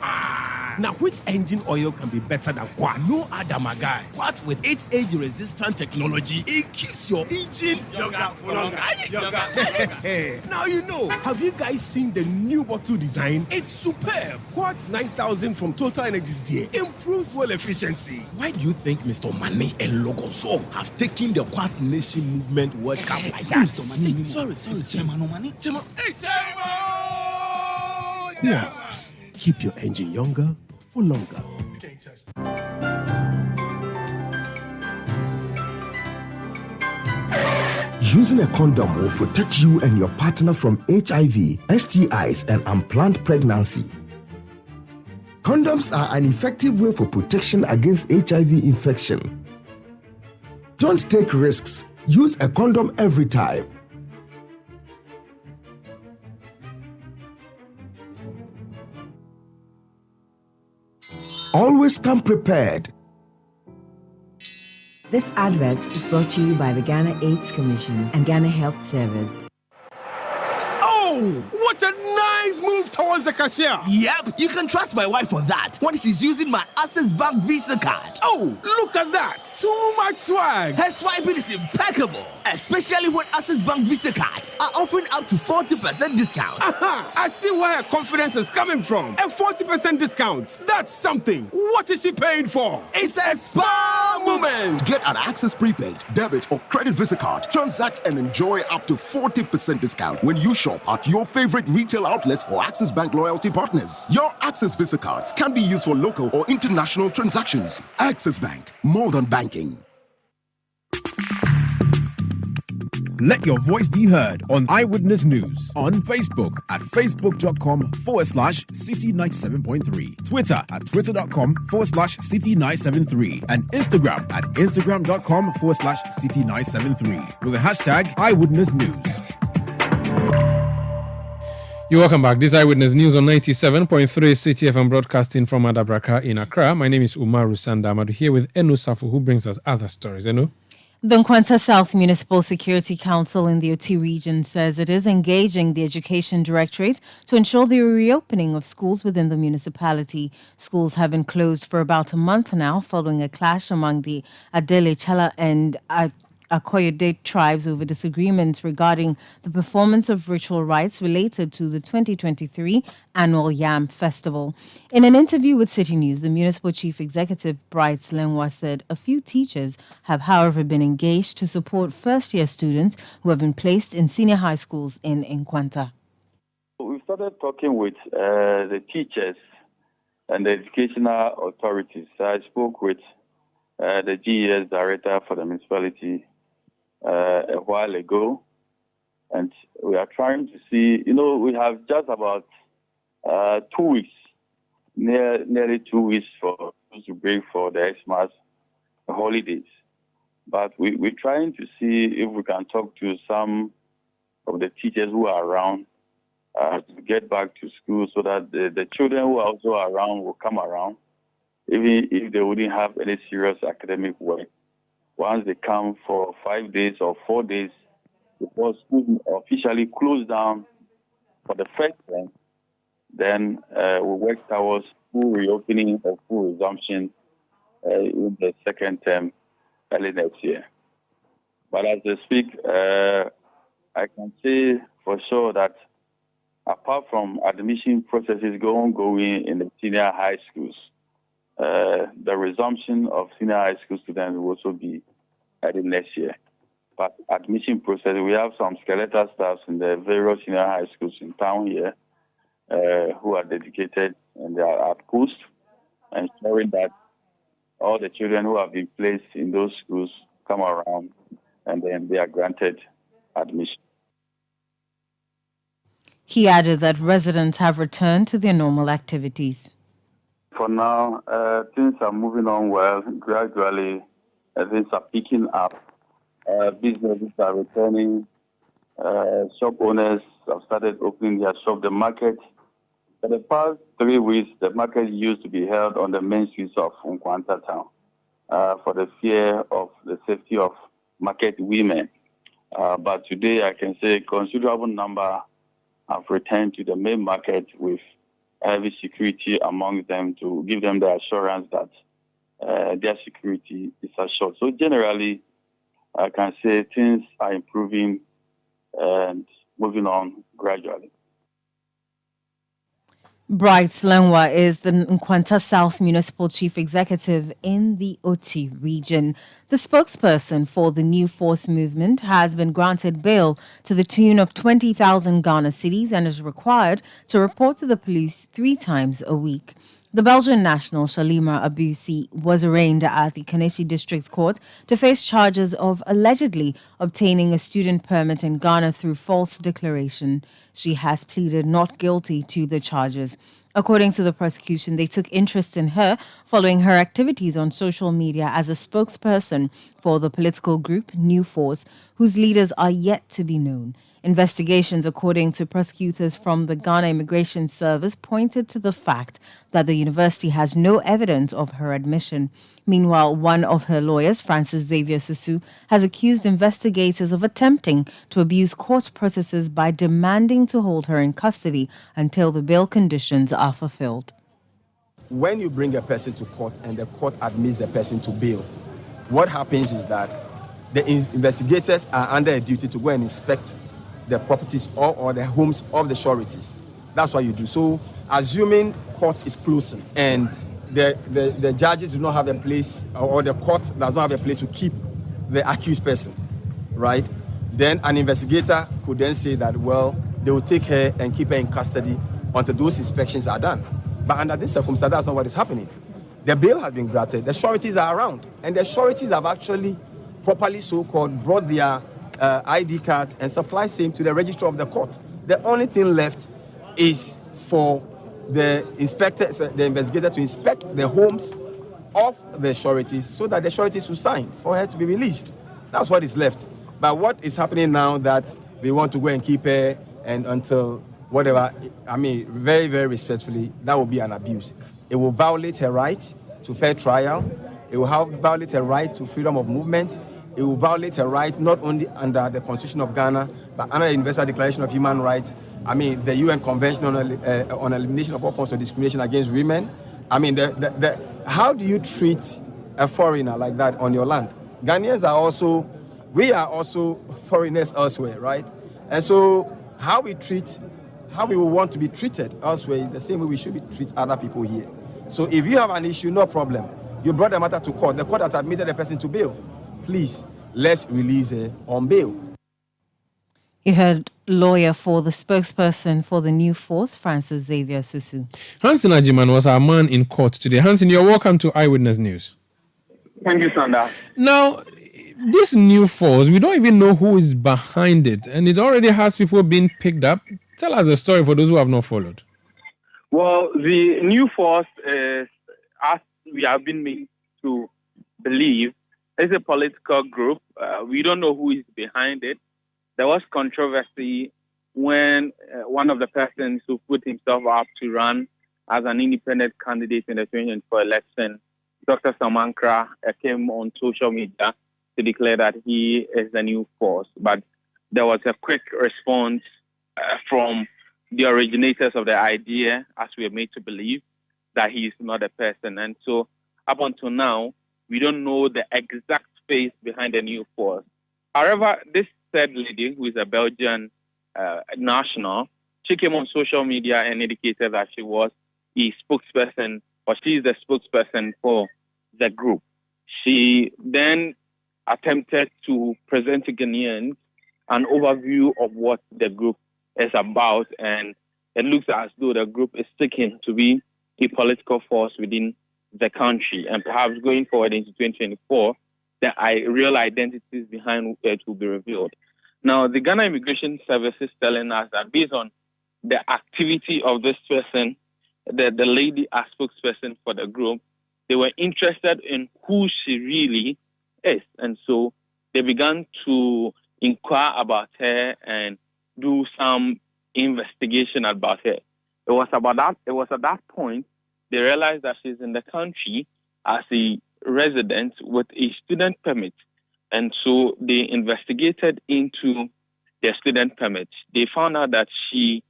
Now, which engine oil can be better than Quartz? No other, my guy. Quartz with its age-resistant technology, it keeps your engine younger for longer. Now you know. Have you guys seen the new bottle design? It's superb. Quartz 9000 from Total Energies there improves fuel efficiency. Why do you think Mr. Mane and Logoso have taken the Quartz Nation movement World Cup like that? Sorry. Chairman Omani. Quartz. Keep your engine younger for longer. Using a condom will protect you and your partner from HIV, STIs, and unplanned pregnancy. Condoms are an effective way for protection against HIV infection. Don't take risks. Use a condom every time. Always come prepared. This advert is brought to you by the Ghana AIDS Commission and Ghana Health Service. Oh, what a nice move towards the cashier. Yep, you can trust my wife for that when she's using my Access Bank Visa card. Oh, look at that. Too much swag. Her swiping is impeccable, especially when Access Bank Visa cards are offering up to 40% discount. Aha, I see where her confidence is coming from. A 40% discount. That's something. What is she paying for? It's a spa moment. Get an Access prepaid, debit, or credit Visa card. Transact and enjoy up to 40% discount when you shop at your favorite retail outlets or Access Bank loyalty partners. Your Access Visa cards can be used for local or international transactions. Access Bank, more than banking. Let your voice be heard on Eyewitness News on Facebook at facebook.com/City97.3, Twitter at twitter.com/City973, and Instagram at instagram.com/City973 with the hashtag Eyewitness News. You're welcome back. This Eyewitness News on 97.3 Citi FM broadcasting from Adabraka in Accra. My name is Umaru Sandamadu here with Enu Safu, who brings us other stories. Enu? The Nkwanta South Municipal Security Council in the Oti region says it is engaging the Education Directorate to ensure the reopening of schools within the municipality. Schools have been closed for about a month now following a clash among the Adele Chala and Akoyode tribes over disagreements regarding the performance of ritual rites related to the 2023 annual Yam Festival. In an interview with City News, the municipal chief executive, Bright Lenwa, said a few teachers have, however, been engaged to support first-year students who have been placed in senior high schools in Nkwanta. We started talking with the teachers and the educational authorities. I spoke with the GES director for the municipality a while ago, and we are trying to see, we have just about 2 weeks, nearly 2 weeks for us to break for the Xmas holidays. But we're trying to see if we can talk to some of the teachers who are around to get back to school so that the children who are also around will come around, even if they wouldn't have any serious academic work. Once they come for 5 days or 4 days before school officially closed down for the first time, then we work towards full reopening or full resumption in the second term early next year. But as I speak, I can say for sure that apart from admission processes ongoing in the senior high schools, the resumption of senior high school students will also be early next year. But admission process, we have some skeletal staffs in the various senior high schools in town here who are dedicated and they are at post, ensuring that all the children who have been placed in those schools come around and then they are granted admission. He added that residents have returned to their normal activities. For now, things are moving on well. Gradually, things are picking up. Businesses are returning. Shop owners have started opening their shop. The market, for the past 3 weeks, the market used to be held on the main streets of Nkwanta town for the fear of the safety of market women. But today, I can say a considerable number have returned to the main market with heavy security among them to give them the assurance that their security is assured. So generally, I can say things are improving and moving on gradually. Bright Lenwa is the Nkwanta South Municipal Chief Executive in the Oti region. The spokesperson for the New Force movement has been granted bail to the tune of 20,000 Ghana cedis and is required to report to the police 3 times a week. The Belgian national Shalima Abusi was arraigned at the Kaneshie District Court to face charges of allegedly obtaining a student permit in Ghana through false declaration. She has pleaded not guilty to the charges. According to the prosecution, they took interest in her following her activities on social media as a spokesperson for the political group New Force, whose leaders are yet to be known. Investigations, according to prosecutors from the Ghana Immigration Service, pointed to the fact that the university has no evidence of her admission. Meanwhile, one of her lawyers, Francis Xavier Susu, has accused investigators of attempting to abuse court processes by demanding to hold her in custody until the bail conditions are fulfilled. When you bring a person to court and the court admits the person to bail, what happens is that the investigators are under a duty to go and inspect the properties or the homes of the sureties. That's what you do. So, assuming court is closing and the judges do not have a place, or the court does not have a place to keep the accused person, right? Then an investigator could then say that, well, they will take her and keep her in custody until those inspections are done. But under this circumstance, that's not what is happening. The bail has been granted, the sureties are around, and the sureties have actually properly so-called brought their ID cards and supply same to the registrar of the court. The only thing left is for the inspector, the investigator, to inspect the homes of the sureties so that the sureties will sign for her to be released. That's what is left. But what is happening now that we want to go and keep her and until whatever, I mean, very, very respectfully, that will be an abuse. It will violate her right to fair trial. It will violate her right to freedom of movement. It will violate her right not only under the Constitution of Ghana, but under the Universal Declaration of Human Rights. I mean, the UN Convention on Elimination of All Forms of Discrimination Against Women. I mean, how do you treat a foreigner like that on your land? Ghanaians are also we are also foreigners elsewhere, right? And so how we will want to be treated elsewhere is the same way we should treat other people here. So if you have an issue, no problem. You brought the matter to court. The court has admitted the person to bail. Please, let's release her on bail. You heard lawyer for the spokesperson for the new force, Francis Xavier Susu. Hansen Ajiman was our man in court today. Hansen, you're welcome to Eyewitness News. Thank you, Sandra. Now, this new force, we don't even know who is behind it, and it already has people being picked up. Tell us the story for those who have not followed. Well, the new force is, as we have been made to believe, is a political group. We don't know who is behind it. There was controversy when one of the persons who put himself up to run as an independent candidate in the 2024 election, Dr. Samankra, came on social media to declare that he is the new force. But there was a quick response from the originators of the idea, as we are made to believe, that he is not a person. And so up until now, we don't know the exact face behind the new force. However, this third lady, who is a Belgian national, she came on social media and indicated that she was a spokesperson, or she is the spokesperson for the group. She then attempted to present to Ghanaians an overview of what the group is about, and it looks as though the group is seeking to be a political force within the country, and perhaps going forward into 2024, the real identities behind it will be revealed. Now, the Ghana Immigration Service is telling us that based on the activity of this person, the lady as spokesperson for the group, they were interested in who she really is. And so they began to inquire about her and do some investigation about her. It was at that point they realized that she's in the country as a resident with a student permit. And so they investigated into their student permit. They found out that she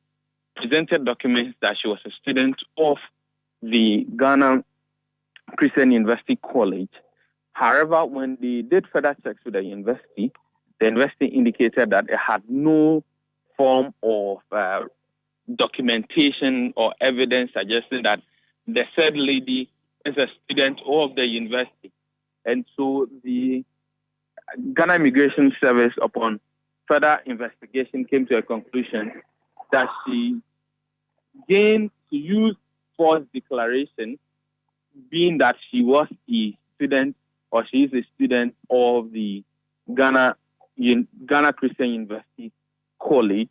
presented documents that she was a student of the Ghana Christian University College. However, when they did further checks with the university indicated that it had no form of documentation or evidence suggesting that the said lady is a student of the university. And so the Ghana Immigration Service, upon further investigation, came to a conclusion that she gained to use false declaration, being that she was a student or she is a student of the Ghana Christian University College,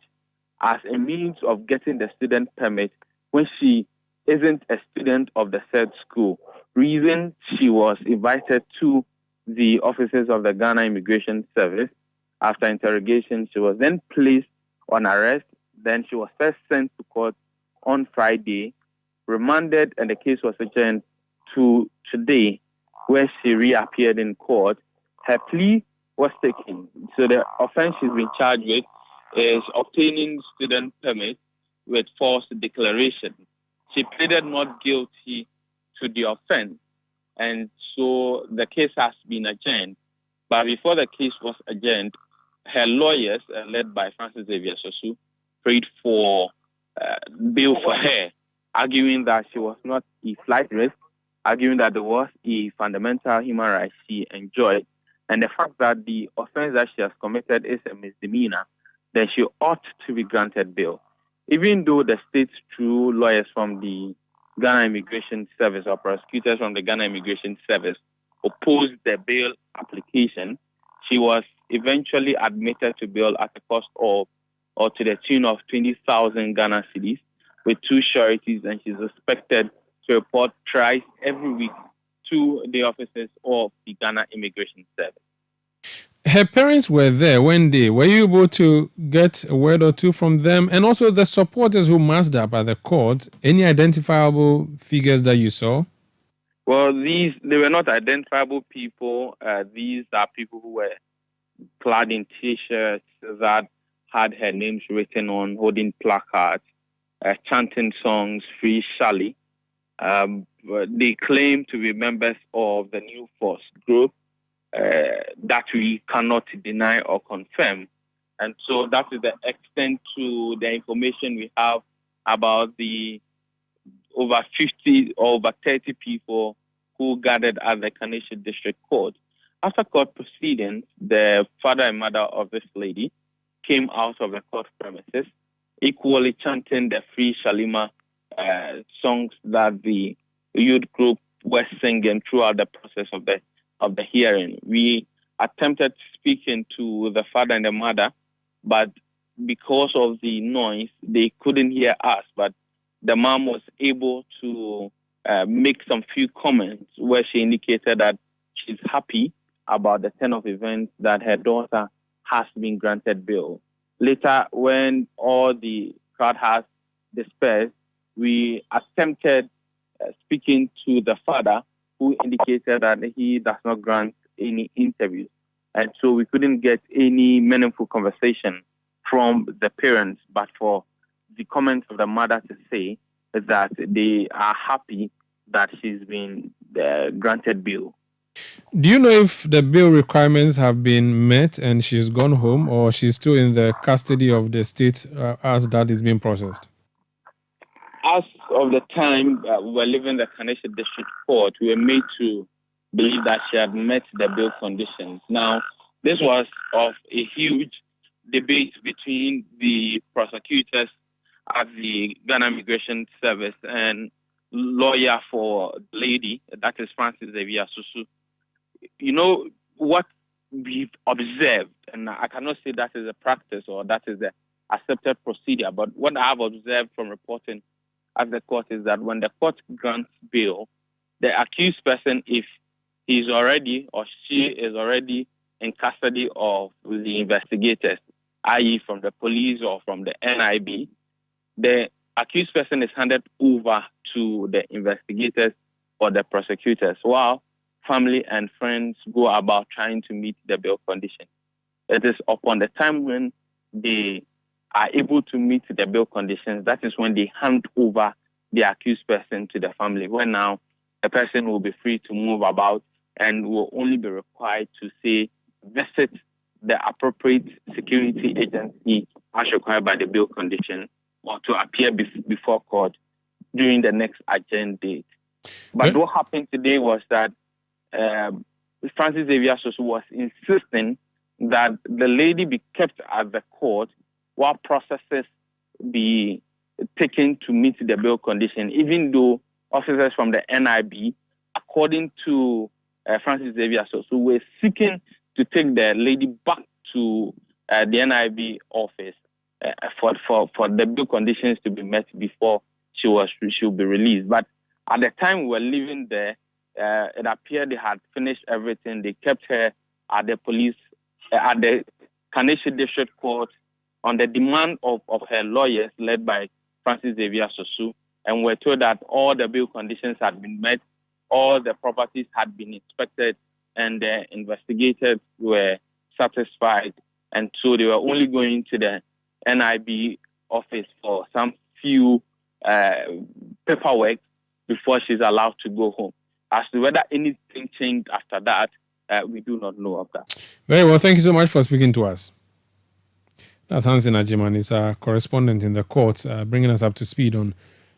as a means of getting the student permit when she isn't a student of the said school. Reason she was invited to the offices of the Ghana Immigration Service. After interrogation, she was then placed on arrest. Then she was first sent to court on Friday, remanded, and the case was adjourned to today, where she reappeared in court. Her plea was taken. So the offense she's been charged with is obtaining student permit with false declaration. She pleaded not guilty to the offense, and so the case has been adjourned. But before the case was adjourned, her lawyers, led by Francis Xavier Susu, prayed for bail for her, arguing that she was not a flight risk, arguing that there was a fundamental human right she enjoyed, and the fact that the offense that she has committed is a misdemeanor, then she ought to be granted bail. Even though the state's true lawyers from the Ghana Immigration Service or prosecutors from the Ghana Immigration Service opposed the bail application, she was eventually admitted to bail at the cost of, or to the tune of 20,000 Ghana cedis with two sureties, and she's expected to report thrice every week to the offices of the Ghana Immigration Service. Her parents were there when were you able to get a word or two from them? And also the supporters who massed up at the court, any identifiable figures that you saw? Well, they were not identifiable people. These are people who were clad in T-shirts that had her names written on, holding placards, chanting songs, Free Shally. They claim to be members of the New Force group. that we cannot deny or confirm. And so that is the extent to the information we have about the over 50 or over 30 people who gathered at the Kaneshie District Court. After court proceedings, the father and mother of this lady came out of the court premises, equally chanting the Free Shalima songs that the youth group were singing throughout the process of the hearing. We attempted speaking to the father and the mother, but because of the noise, they couldn't hear us. But the mom was able to make some few comments where she indicated that she's happy about the turn of events that her daughter has been granted bail. Later, when all the crowd has dispersed, we attempted speaking to the father, who indicated that he does not grant any interviews. And so we couldn't get any meaningful conversation from the parents, but for the comments of the mother to say that they are happy that she's been granted bail. Do you know if the bail requirements have been met and she's gone home, or she's still in the custody of the state as that is being processed? As of the time we were leaving the Kaneshie District Court, we were made to believe that she had met the bail conditions. Now, this was of a huge debate between the prosecutors at the Ghana Immigration Service and lawyer for the lady, that is Francis Xavier Susu. You know, what we've observed, and I cannot say that is a practice or that is the accepted procedure, but what I've observed from reporting at the court is that when the court grants bail, the accused person, if he's already or she is already in custody of the investigators, i.e. from the police or from the NIB, the accused person is handed over to the investigators or the prosecutors, while family and friends go about trying to meet the bail condition. It is upon the time when they are able to meet the bail conditions, that is when they hand over the accused person to the family, when now the person will be free to move about and will only be required to say, visit the appropriate security agency as required by the bail condition, or to appear before court during the next adjourned date. But what happened today was that Francis Xavier Susu was insisting that the lady be kept at the court while processes be taken to meet the bail condition, even though officers from the NIB, according to Francis Xavier Susu, were seeking to take the lady back to the NIB office for the bail conditions to be met before she will be released. But at the time we were leaving there, it appeared they had finished everything. They kept her at the police, at the Kaneshie District Court on the demand of her lawyers led by Francis Xavier Susu, and were told that all the bail conditions had been met, all the properties had been inspected, and the investigators were satisfied. And so they were only going to the NIB office for some few paperwork before she's allowed to go home. As to whether anything changed after that, we do not know of that. Very well. Thank you so much for speaking to us. That's Hansen Ajiman. He's a correspondent in the courts, bringing us up to speed on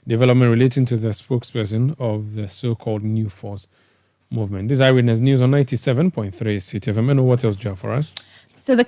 development relating to the spokesperson of the so-called New Force movement. This is Eyewitness News on 97.3 Citi FM. And what else do you have for us? So the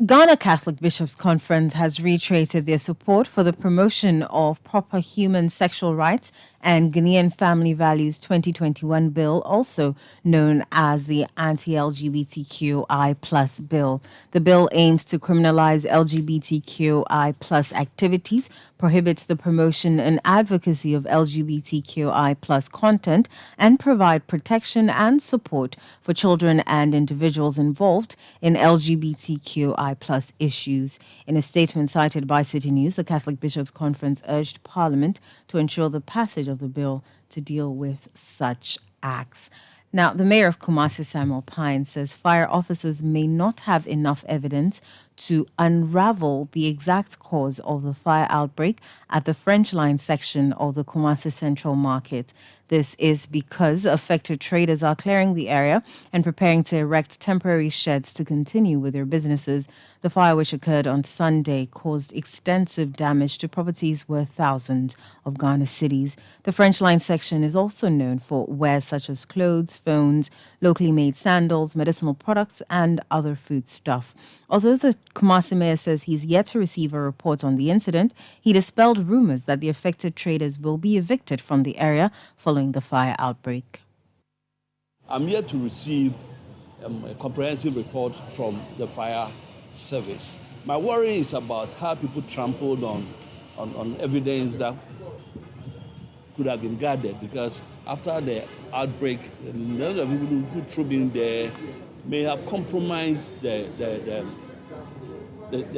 Ghana Catholic Bishops' Conference has reiterated their support for the promotion of proper human sexual rights and Ghanaian Family Values 2021 bill, also known as the Anti-LGBTQI Plus Bill. The bill aims to criminalize LGBTQI Plus activities, prohibits the promotion and advocacy of LGBTQI Plus content, and provide protection and support for children and individuals involved in LGBTQI Plus issues. In a statement cited by Citi News, the Catholic Bishops' Conference urged Parliament to ensure the passage of the bill to deal with such acts. Now, the mayor of Kumasi, Samuel Pine, says fire officers may not have enough evidence to unravel the exact cause of the fire outbreak at the French Line section of the Kumasi Central Market. This is because affected traders are clearing the area and preparing to erect temporary sheds to continue with their businesses. The fire, which occurred on Sunday, caused extensive damage to properties worth thousands of Ghana cedis. The French Line section is also known for wares such as clothes, phones, locally made sandals, medicinal products, and other food stuff. Although the Kumasi mayor says he's yet to receive a report on the incident, he dispelled rumors that the affected traders will be evicted from the area following the fire outbreak. I'm yet to receive a comprehensive report from the fire service. My worry is about how people trampled on evidence that could have been gathered, because after the outbreak, a lot of people who threw in there may have compromised the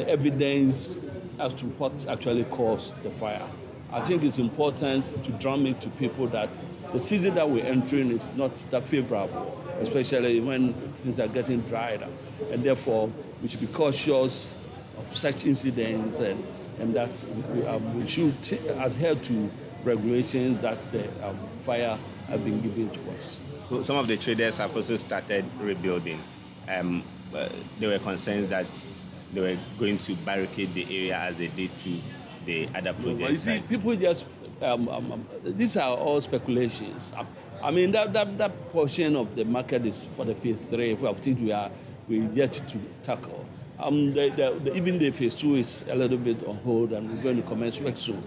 evidence as to what actually caused the fire. I think it's important to drum into people that the season that we're entering is not that favorable, especially when things are getting drier, and therefore we should be cautious of such incidents, and that we should adhere to regulations that the fire have been given to us. So some of the traders have also started rebuilding. There were concerns that they were going to barricade the area as they did to the other projects. You see, people just, these are all speculations. I mean, that portion of the market is for the phase 3, of things we're yet to tackle. Even the phase 2 is a little bit on hold, and we're going to commence work soon.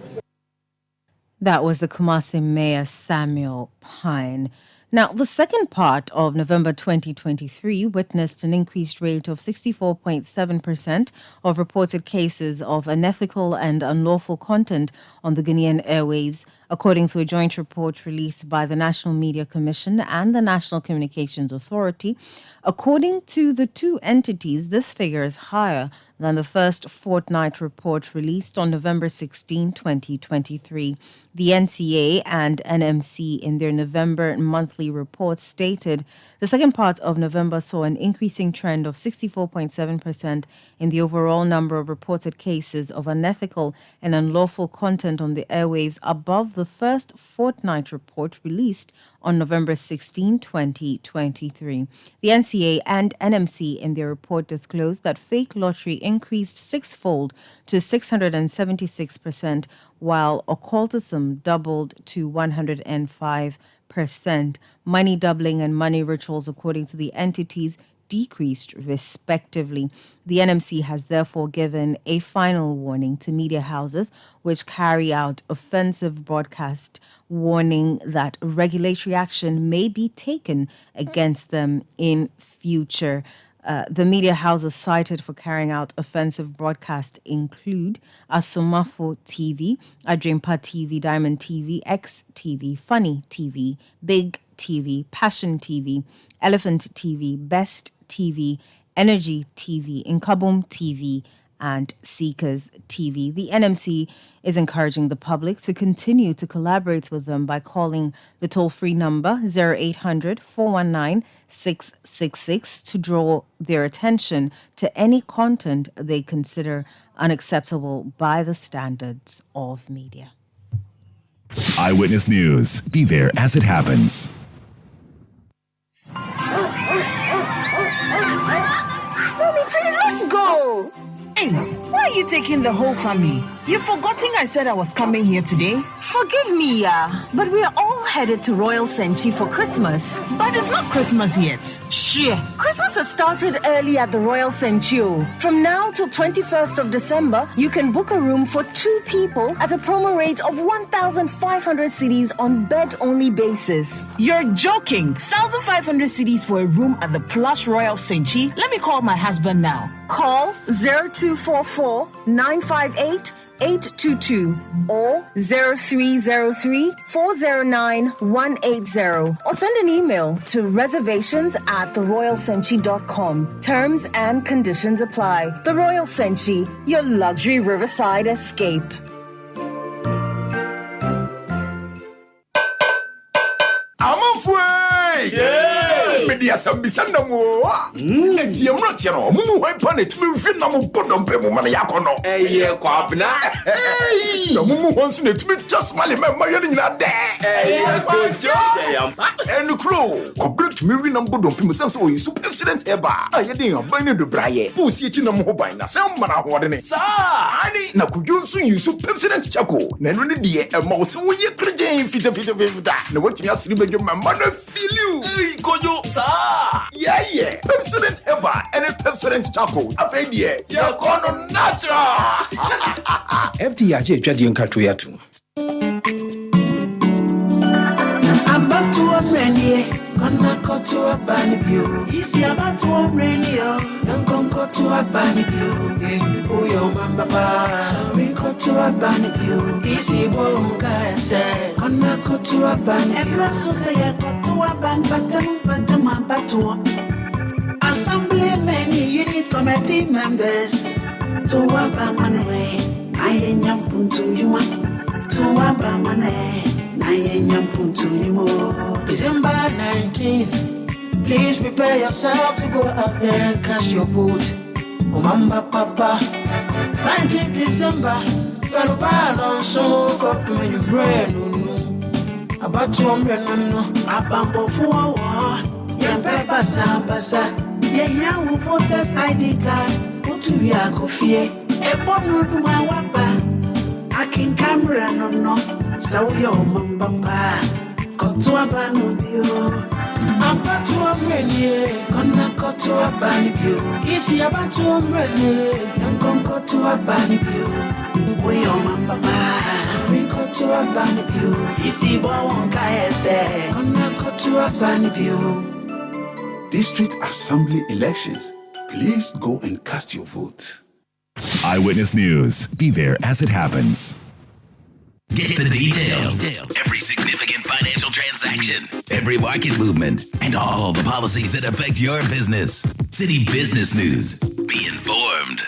That was the Kumasi Mayor Samuel Pine. Now, the second part of November 2023 witnessed an increased rate of 64.7% of reported cases of unethical and unlawful content on the Ghanaian airwaves, according to a joint report released by the National Media Commission and the National Communications Authority. According to the two entities, this figure is higher than the first fortnight report released on November 16, 2023. The NCA and NMC in their November monthly reports stated the second part of November saw an increasing trend of 64.7% in the overall number of reported cases of unethical and unlawful content on the airwaves, above the first fortnight report released on November 16, 2023. The NCA and NMC in their report disclosed that fake lottery increased sixfold to 676%, while occultism doubled to 105%. Money doubling and money rituals, according to the entities, decreased respectively. The NMC has therefore given a final warning to media houses which carry out offensive broadcast, warning that regulatory action may be taken against them in future. The media houses cited for carrying out offensive broadcast include Asomafo TV, Adrimpa TV, Diamond TV, X TV, Funny TV, Big TV, Passion TV, Elephant TV, Best TV, Energy TV, Inkabum TV, and Seekers TV. The NMC is encouraging the public to continue to collaborate with them by calling the toll-free number 0800-419-666 to draw their attention to any content they consider unacceptable by the standards of media. Eyewitness News. Be there as it happens. Mommy, please, let's go. Hey, why are you taking the whole family? You've forgotten I said I was coming here today? Forgive me, but we are all headed to Royal Senchi for Christmas. But it's not Christmas yet. Shit. Christmas has started early at the Royal Senchi. From now till 21st of December, you can book a room for 2 people at a promo rate of 1,500 cedis on bed-only basis. You're joking. 1,500 cedis for a room at the plush Royal Senchi? Let me call my husband now. Call 0244 958 822 or 0303 409 180, or send an email to reservations@theroyalsenchi.com. Terms and conditions apply. The Royal Senchi, your luxury riverside escape. I'm afraid! Yeah! media some bisana mo. Eti emra tia no mu hwan pa na tumi fi na mo bodompe mo ma na yakono. Eye kwabna. Na mu hwan so na tumi just male ma yɛ nyina de. Eye kojo. Enu kro. Kobre tumi wi na bodompe mo sense o yisu president eba. Aye den aban ne do braye. Po si echi na mo ho ban na sem ma na ho de ne. Sa ani na kudwo nso yisu president chako. Na eno ne de e ma wo se wo ye krejen fita. Na what you asiri bedwo ma na feel you. Ey kojo. Sa. Yeah. President eba and president chako. Afei de ya kono natural. FDJ etwade nkato ya tu. Abatu omrenie, kona kotu abani bio. Isi abatu omrenio, yankon kotu abani bio. Uyo mambaba, sorry kotu abani bio. Isi wonka ese, kona kotu abani bio. Ebra so say ya kotu abani batam abatu. Assembly many unit committee members. To abamane, ayenyam puntu yuma. To abamane. December 19th, please prepare yourself to go out there and cast your vote. Mama, Papa, 19th December, fellow pardon, so cup when you brain. About 200, no, a bumble for war. Young Peppa Sabasa, young voters ID card, put to your coffee. A bonnet to my wapa. I can camera no. So yo mamba koto abanu bio abatu omrenie kona koto abanu bio isi abatu omrenie yankon koto abanu bio yo mamba sorry koto abanu bio isi bo wonka ese kona koto abanu bio. District Assembly elections. Please go and cast your vote. Eyewitness News. Be there as it happens. Get the details. Every significant financial transaction, every market movement, and all the policies that affect your business. City Business News. Be informed.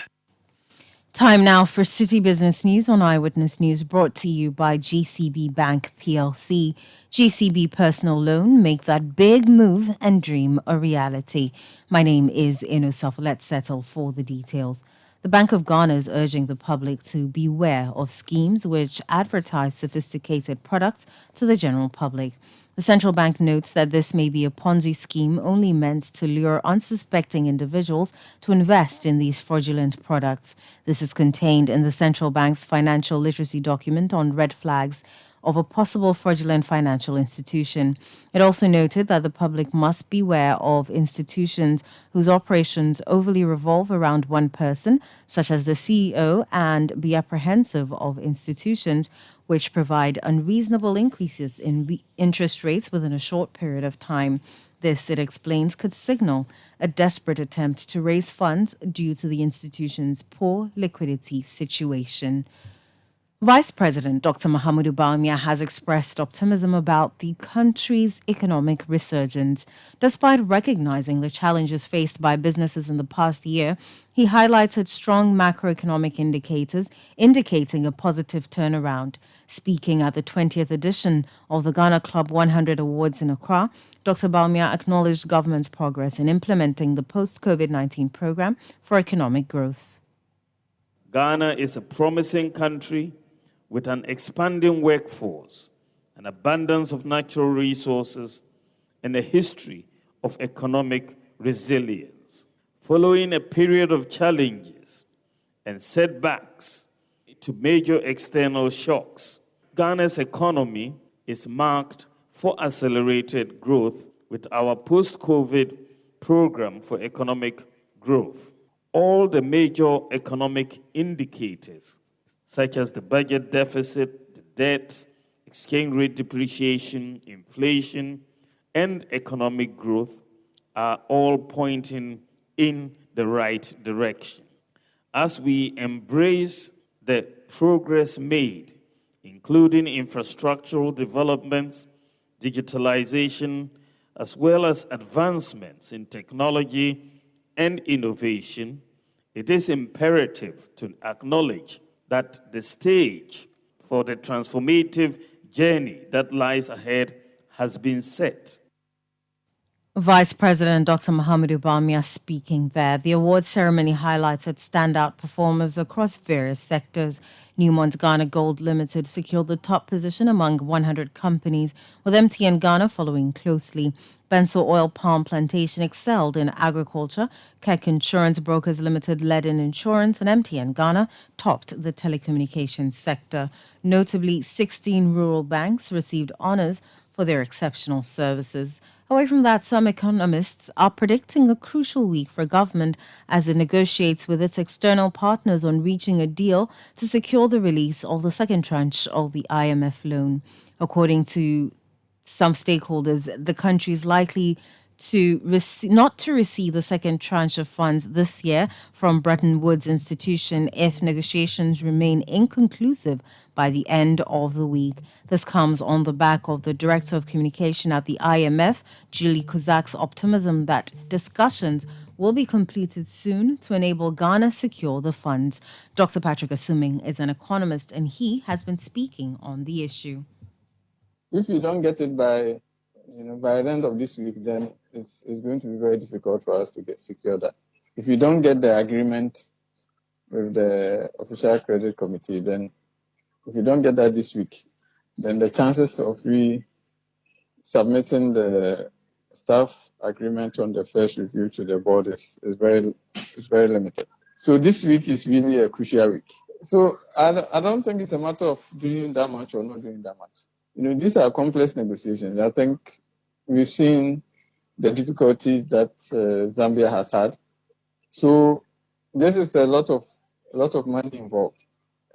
Time now for City Business News on Eyewitness News, brought to you by GCB Bank PLC. GCB Personal Loan, make that big move and dream a reality. My name is Inosaf. Let's settle for the details. The Bank of Ghana is urging the public to beware of schemes which advertise sophisticated products to the general public. The central bank notes that this may be a Ponzi scheme only meant to lure unsuspecting individuals to invest in these fraudulent products. This is contained in the central bank's financial literacy document on red flags of a possible fraudulent financial institution. It also noted that the public must beware of institutions whose operations overly revolve around one person, such as the CEO, and be apprehensive of institutions which provide unreasonable increases in interest rates within a short period of time. This, it explains, could signal a desperate attempt to raise funds due to the institution's poor liquidity situation. Vice President Dr. Mahamudu Bawumia has expressed optimism about the country's economic resurgence. Despite recognizing the challenges faced by businesses in the past year, he highlighted strong macroeconomic indicators indicating a positive turnaround. Speaking at the 20th edition of the Ghana Club 100 Awards in Accra, Dr. Bawumia acknowledged government's progress in implementing the post-COVID-19 program for economic growth. Ghana is a promising country with an expanding workforce, an abundance of natural resources, and a history of economic resilience. Following a period of challenges and setbacks to major external shocks, Ghana's economy is marked for accelerated growth with our post-COVID program for economic growth. All the major economic indicators, such as the budget deficit, the debt, exchange rate depreciation, inflation, and economic growth, are all pointing in the right direction. As we embrace the progress made, including infrastructural developments, digitalization, as well as advancements in technology and innovation, it is imperative to acknowledge that the stage for the transformative journey that lies ahead has been set. Vice President Dr. Muhammadu Bamia speaking there. The award ceremony highlighted standout performers across various sectors. Newmont Ghana Gold Limited secured the top position among 100 companies, with MTN Ghana following closely. Benso Oil Palm Plantation excelled in agriculture. Keck Insurance Brokers Limited led in insurance, and MTN Ghana topped the telecommunications sector. Notably, 16 rural banks received honors for their exceptional services. Away from that, some economists are predicting a crucial week for government as it negotiates with its external partners on reaching a deal to secure the release of the second tranche of the IMF loan. According to some stakeholders, the country is likely to not to receive the second tranche of funds this year from Bretton Woods institution if negotiations remain inconclusive by the end of the week. This comes on the back of the Director of Communication at the IMF, Julie Kozak's optimism that discussions will be completed soon to enable Ghana secure the funds. Dr. Patrick Assuming is an economist and he has been speaking on the issue. If you don't get it by the end of this week, then it's going to be very difficult for us to secure that. If you don't get the agreement with the official credit committee, then if you don't get that this week, then the chances of submitting the staff agreement on the first review to the board is very limited. So this week is really a crucial week. So I don't think it's a matter of doing that much or not doing that much. These are complex negotiations. I think we've seen the difficulties that Zambia has had. So this is a lot of money involved.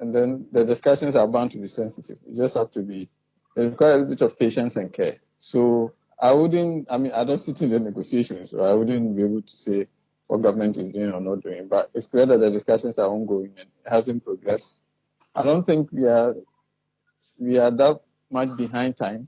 And then the discussions are bound to be sensitive. You just have to it requires a bit of patience and care. So I don't sit in the negotiations, so I wouldn't be able to say what government is doing or not doing. But it's clear that the discussions are ongoing and it hasn't progressed. I don't think we are that much behind time.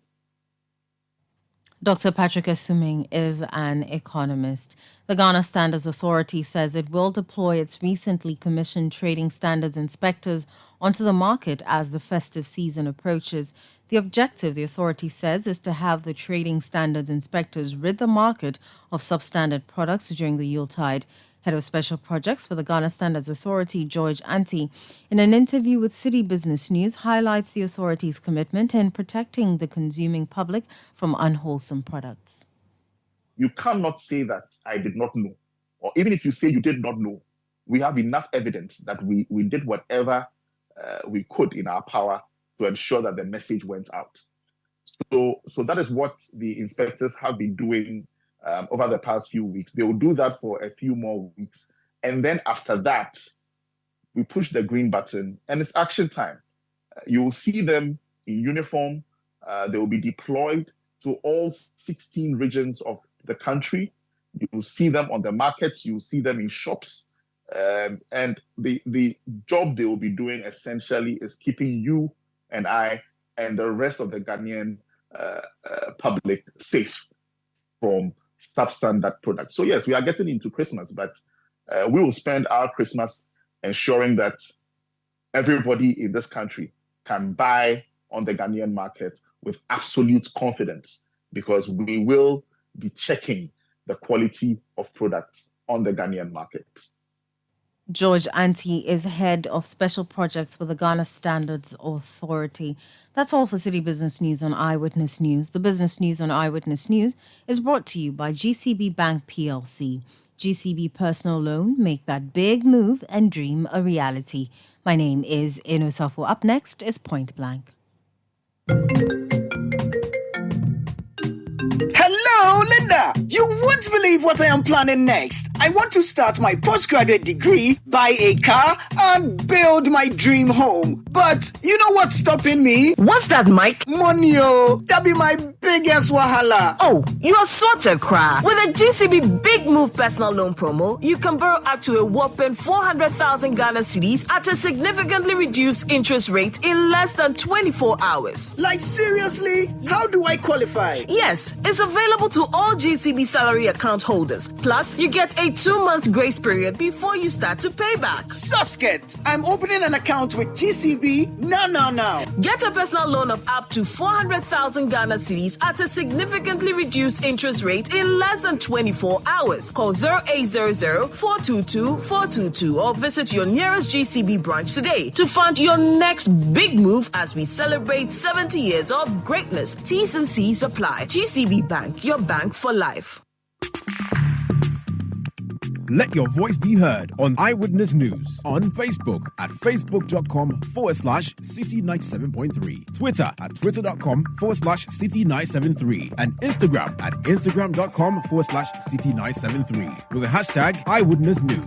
Dr. Patrick Assuming is an economist. The Ghana Standards Authority says it will deploy its recently commissioned trading standards inspectors onto the market as the festive season approaches. The objective, the authority says, is to have the trading standards inspectors rid the market of substandard products during the Yuletide. Head of Special Projects for the Ghana Standards Authority, George Anti, in an interview with Citi Business News, highlights the authority's commitment in protecting the consuming public from unwholesome products. You cannot say that I did not know, or even if you say you did not know, we have enough evidence that we did whatever we could in our power to ensure that the message went out. So that is what the inspectors have been doing over the past few weeks. They will do that for a few more weeks. And then after that, we push the green button and it's action time. You will see them in uniform. They will be deployed to all 16 regions of the country. You will see them on the markets. You will see them in shops. And the job they will be doing essentially is keeping you and I and the rest of the Ghanaian public safe from substandard products. So yes, we are getting into Christmas, but we will spend our Christmas ensuring that everybody in this country can buy on the Ghanaian market with absolute confidence, because we will be checking the quality of products on the Ghanaian market. George Anti is head of special projects for the Ghana Standards Authority. That's all for City Business News on Eyewitness News. The business news on Eyewitness News is brought to you by GCB Bank PLC. GCB Personal Loan, make that big move and dream a reality. My name is Inosafo. Up next is Point Blank. Hello, Linda. You won't believe what I am planning next. I want to start my postgraduate degree, buy a car, and build my dream home. But you know what's stopping me? What's that, Mike? Money, oh. That be my biggest wahala. Oh, you are sorted, cry. With a GCB Big Move personal loan promo, you can borrow up to a whopping 400,000 Ghana cedis at a significantly reduced interest rate in less than 24 hours. Like, seriously? How do I qualify? Yes, it's available to all GCB salary account holders. Plus, you get a 2-month grace period before you start to pay back. Susket, I'm opening an account with GCB now. Now. Get a personal loan of up to 400,000 Ghana cedis at a significantly reduced interest rate in less than 24 hours. Call 0800-422-422 or visit your nearest GCB branch today to fund your next big move as we celebrate 70 years of greatness. T's and C's apply. GCB Bank, your bank for life. Let your voice be heard on Eyewitness News on Facebook at facebook.com/City97.3, Twitter at twitter.com/City973, and Instagram at instagram.com/City973 with the hashtag Eyewitness News.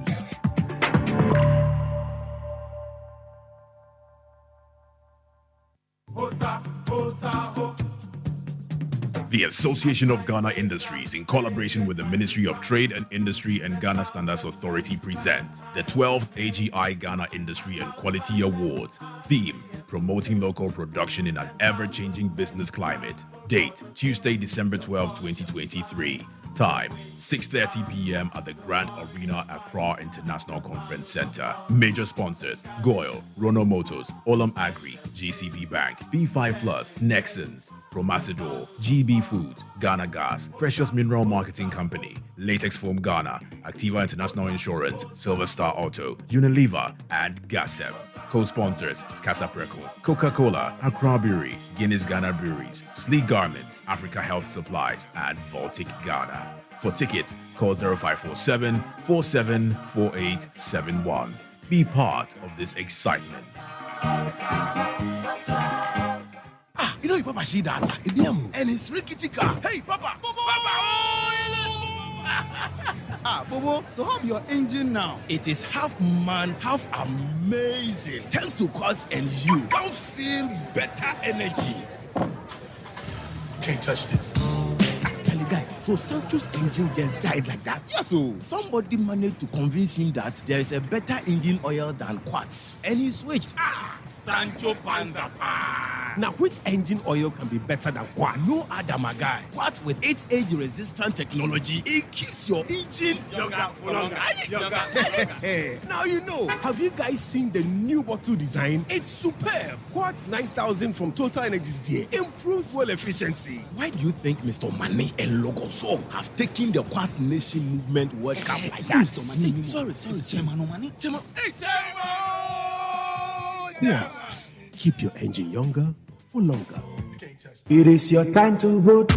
The Association of Ghana Industries, in collaboration with the Ministry of Trade and Industry and Ghana Standards Authority, present the 12th AGI Ghana Industry and Quality Awards. Theme: Promoting Local Production in an Ever-Changing Business Climate. Date: Tuesday, December 12, 2023. Time: 6:30 p.m. at the Grand Arena, Accra International Conference Center. Major sponsors: Goyle, Rono Motors, Olam Agri, GCB Bank, B5 Plus, Nexons, Promasidor, GB Foods, Ghana Gas, Precious Mineral Marketing Company, Latex Foam Ghana, Activa International Insurance, Silver Star Auto, Unilever, and Gasem. Co-sponsors: Casa Preco, Coca-Cola, Accra Brewery, Guinness Ghana Breweries, Sleek Garments, Africa Health Supplies, and Baltic Ghana. For tickets, call 0547-474871. Be part of this excitement. You know, Papa, see that? And it's rickety car. Hey, Papa! Bobo, so how's your engine now? It is half man, half amazing. Thanks to Quartz and you. Can't feel better energy. Can't touch this. Actually, guys, so Sancho's engine just died like that? Yes, so somebody managed to convince him that there is a better engine oil than Quartz. And he switched. Sancho Panza. Now, which engine oil can be better than Quartz? No other, my guy. Quartz with its age-resistant technology, it keeps your engine younger for longer. Now you know. Have you guys seen the new bottle design? It's superb. Quartz 9000 from Total Energies there improves fuel efficiency. Why do you think Mr. Mane and Logoso have taken the Quartz Nation movement World Cup like that? Sorry. Chairman. Quartz. Keep your engine younger for longer. It is your time to vote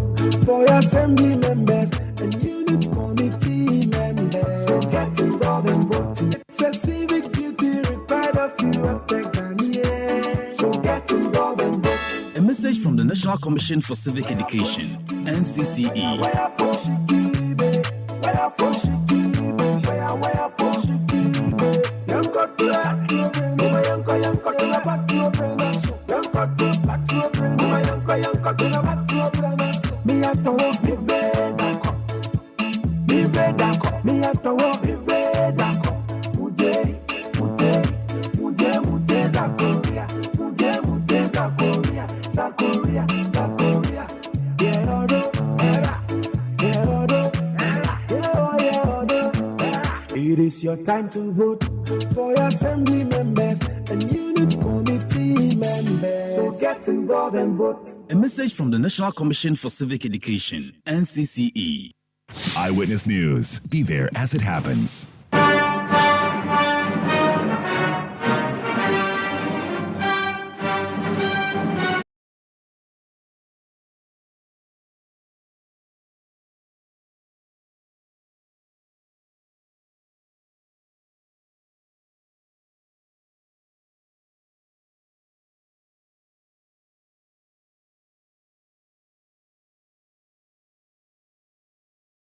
for your assembly members and unit committee members. So get involved and vote. It's a civic duty required of you as a Ghanaian. So get involved and vote. A message from the National Commission for Civic Education, NCCE. It is your time to vote for your assembly members and unit committee members. So get involved and vote. A message from the National Commission for Civic Education, NCCE. Eyewitness News. Be there as it happens.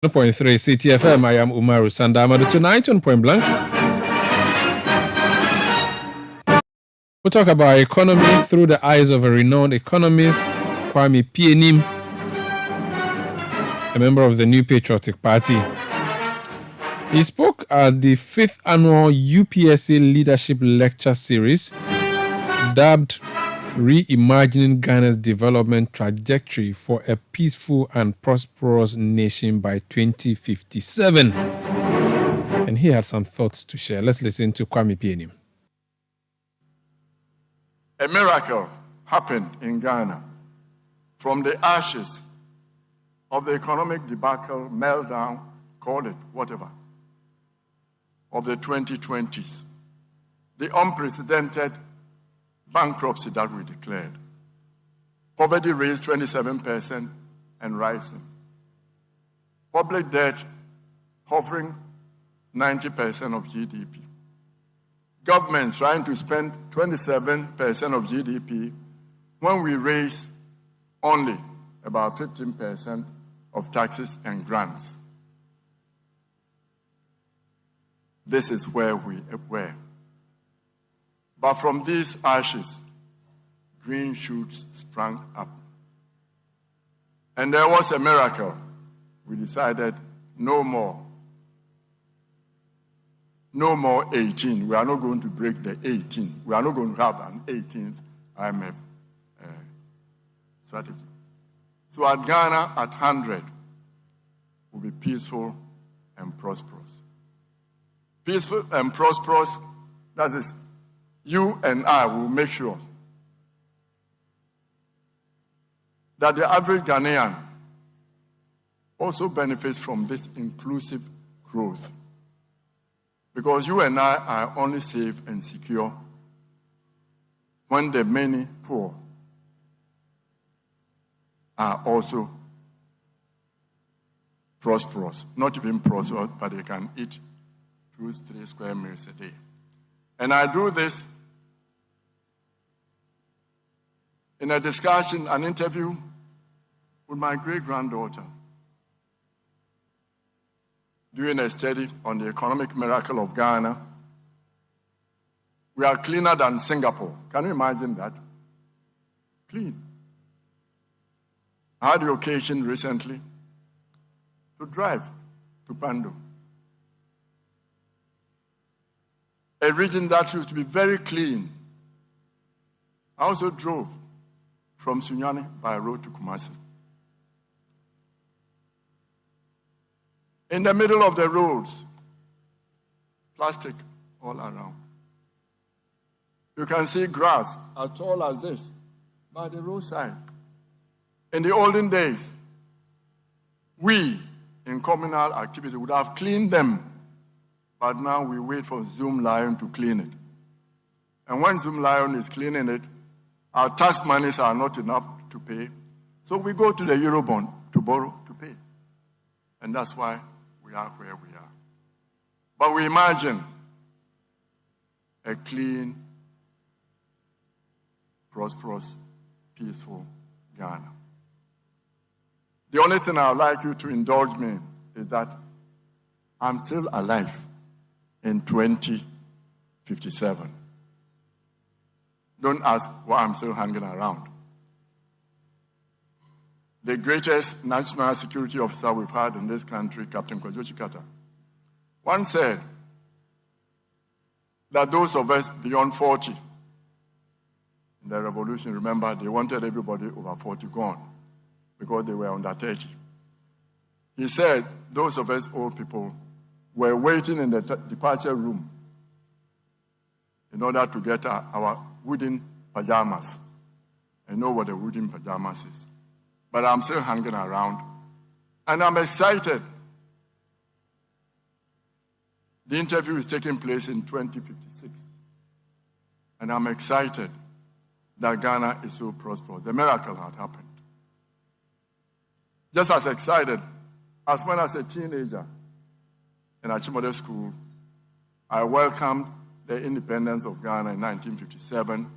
.3 Citi FM. I am Umaru Sandamadu. Tonight on Point Blank, we'll talk about economy through the eyes of a renowned economist, Kwame Pienim, a member of the New Patriotic Party. He spoke at the 5th annual UPSA Leadership Lecture Series, dubbed Reimagining Ghana's Development Trajectory for a Peaceful and Prosperous Nation by 2057. And he had some thoughts to share. Let's listen to Kwame Pienim. A miracle happened in Ghana. From the ashes of the economic debacle, meltdown, call it whatever, of the 2020s, the unprecedented bankruptcy that we declared. Poverty raised 27% and rising. Public debt hovering 90% of GDP. Governments trying to spend 27% of GDP when we raise only about 15% of taxes and grants. This is where we were. But from these ashes, green shoots sprang up. And there was a miracle. We decided no more. No more 18. We are not going to break the 18. We are not going to have an 18th IMF strategy. So at Ghana, at 100, will be peaceful and prosperous. Peaceful and prosperous, that is, you and I will make sure that the average Ghanaian also benefits from this inclusive growth. Because you and I are only safe and secure when the many poor are also prosperous. Not even prosperous, but they can eat 2-3 square meals a day. And I do this in a discussion, an interview with my great-granddaughter, doing a study on the economic miracle of Ghana. We are cleaner than Singapore. Can you imagine that? Clean. I had the occasion recently to drive to Pando, a region that used to be very clean. I also drove from Sunyani by road to Kumasi. In the middle of the roads, plastic all around. You can see grass as tall as this by the roadside. In the olden days, we in communal activity would have cleaned them, but now we wait for Zoom Lion to clean it. And when Zoom Lion is cleaning it, our tax monies are not enough to pay, so we go to the Eurobond to borrow to pay. And that's why we are where we are. But we imagine a clean, prosperous, peaceful Ghana. The only thing I would like you to indulge me is that I'm still alive in 2057. Don't ask why I'm still hanging around. The greatest national security officer we've had in this country, Captain Kwajo Chikata, once said that those of us beyond 40, in the revolution, remember, they wanted everybody over 40 gone because they were under 30. He said those of us old people were waiting in the departure room in order to get our wooden pajamas. I know what a wooden pajamas is. But I'm still hanging around. And I'm excited. The interview is taking place in 2056. And I'm excited that Ghana is so prosperous. The miracle had happened. Just as excited as when I was a teenager in Achimode School, I welcomed the independence of Ghana in 1957.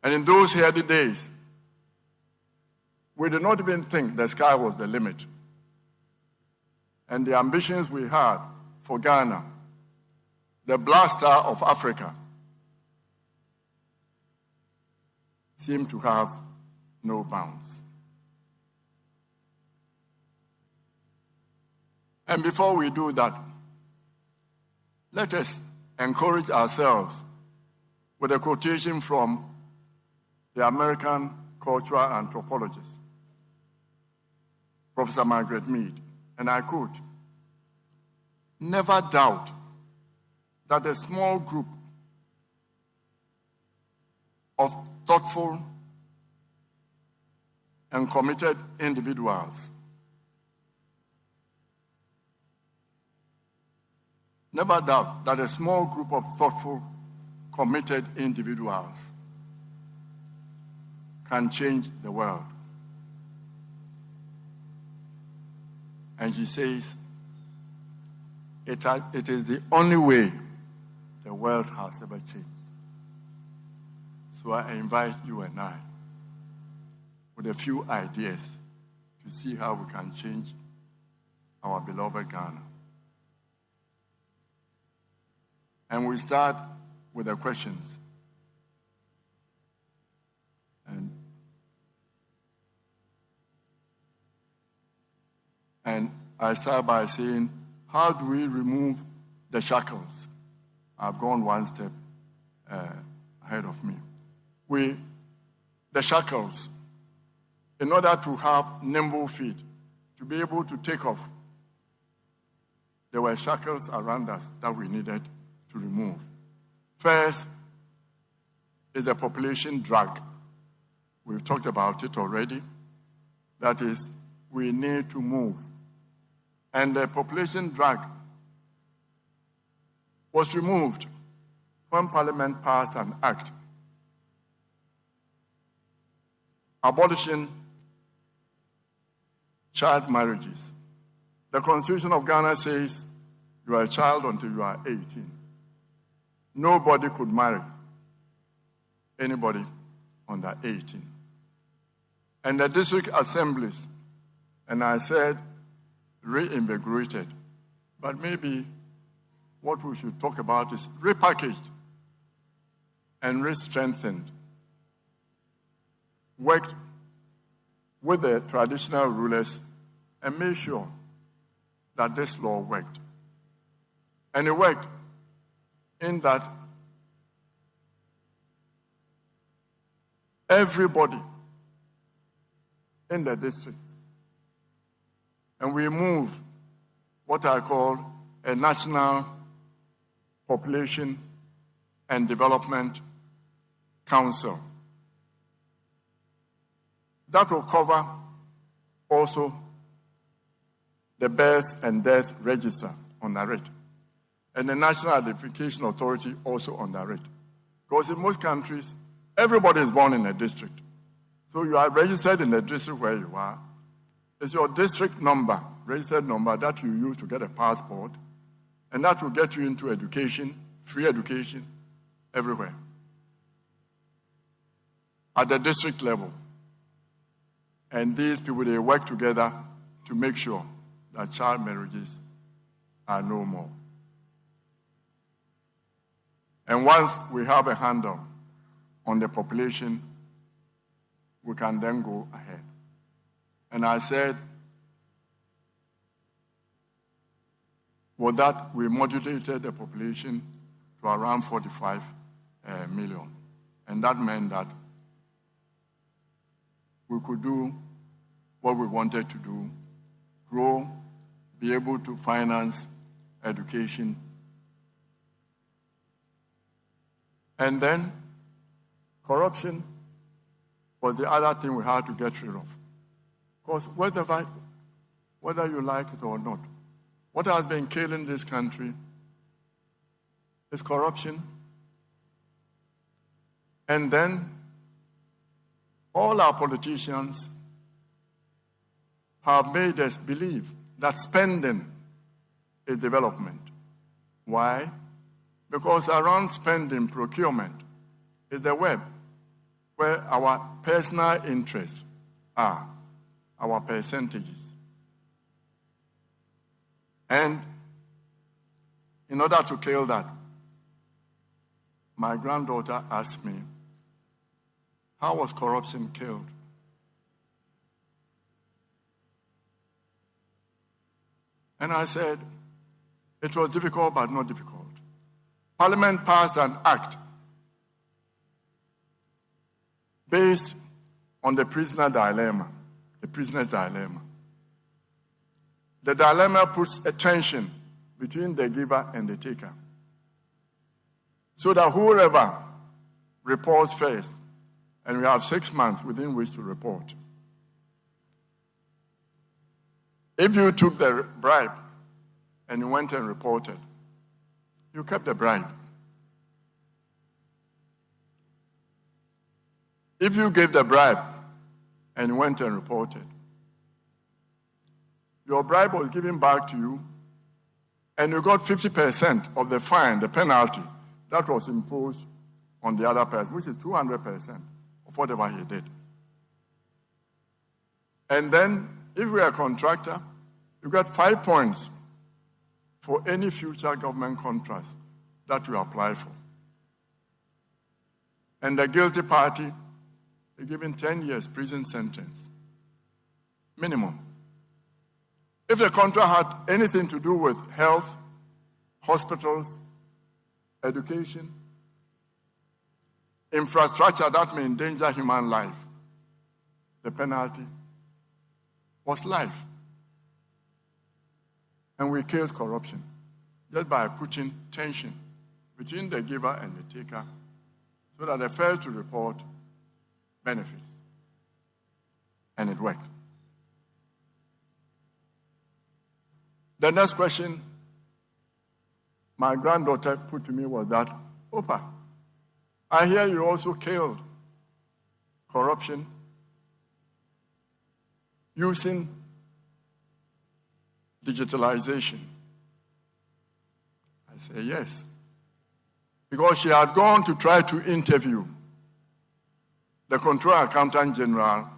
And in those early days, we did not even think the sky was the limit. And the ambitions we had for Ghana, the blaster of Africa, seemed to have no bounds. And before we do that, let us encourage ourselves with a quotation from the American cultural anthropologist, Professor Margaret Mead, and I quote, "Never doubt that a small group of thoughtful and committed individuals. Never doubt that a small group of thoughtful, committed individuals can change the world. And she says, it is the only way the world has ever changed. So I invite you and I with a few ideas to see how we can change our beloved Ghana. And we start with the questions. And I start by saying, how do we remove the shackles? I've gone one step ahead of me. The shackles, in order to have nimble feet, to be able to take off, there were shackles around us that we needed to remove. First is the population drag. We've talked about it already. That is, we need to move. And the population drag was removed when Parliament passed an act abolishing child marriages. The Constitution of Ghana says you are a child until you are 18. Nobody could marry anybody under 18. And the district assemblies, and I said, reinvigorated. But maybe what we should talk about is repackaged and re-strengthened. Worked with the traditional rulers and made sure that this law worked. And it worked in that everybody in the districts, and we moved what I call a national population and development council. That will cover also the births and death register under it, and the National Identification Authority also under it. Because in most countries, everybody is born in a district. So you are registered in the district where you are. It's your district number, registered number, that you use to get a passport, and that will get you into education, free education, everywhere. At the district level. And these people, they work together to make sure that child marriages are no more. And once we have a handle on the population, we can then go ahead. And I said, with that, we modulated the population to around 45 million. And that meant that we could do what we wanted to do, grow, be able to finance education. And then corruption was the other thing we had to get rid of. Because whether you like it or not, what has been killing this country is corruption. And then all our politicians have made us believe that spending is development. Why? Because around spending, procurement is the web where our personal interests are, our percentages. And in order to kill that, my granddaughter asked me, how was corruption killed? And I said, it was difficult but not difficult. Parliament passed an act based on the prisoner's dilemma. The dilemma puts a tension between the giver and the taker. So that whoever reports first And we have 6 months within which to report. If you took the bribe and you went and reported, you kept the bribe. If you gave the bribe and you went and reported, your bribe was given back to you, and you got 50% of the fine, the penalty, that was imposed on the other person, which is 200% of whatever he did. And then, if you are a contractor, you get 5 points for any future government contracts that you apply for. And the guilty party is given 10 years prison sentence, minimum. If the contract had anything to do with health, hospitals, education, infrastructure that may endanger human life, the penalty was life. And we killed corruption just by putting tension between the giver and the taker so that the first to report benefits. And it worked. The next question my granddaughter put to me was that, Opa, I hear you also killed corruption using digitalization. I say yes. Because she had gone to try to interview the Controller Accountant General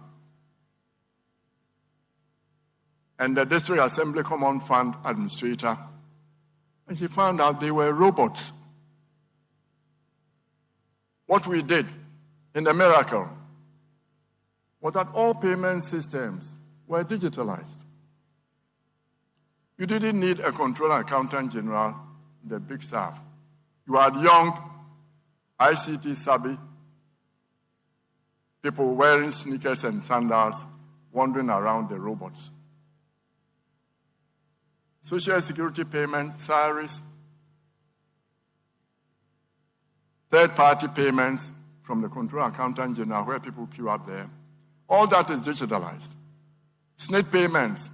and the District Assembly Common Fund Administrator, and she found out they were robots. What we did in the miracle was that all payment systems were digitalized. You didn't need a Controller Accountant General, the big staff. You had young, ICT savvy people wearing sneakers and sandals wandering around the robots. Social Security payments, salaries, third-party payments from the Controller Accountant General where people queue up there, all that is digitalized. SNIT payments,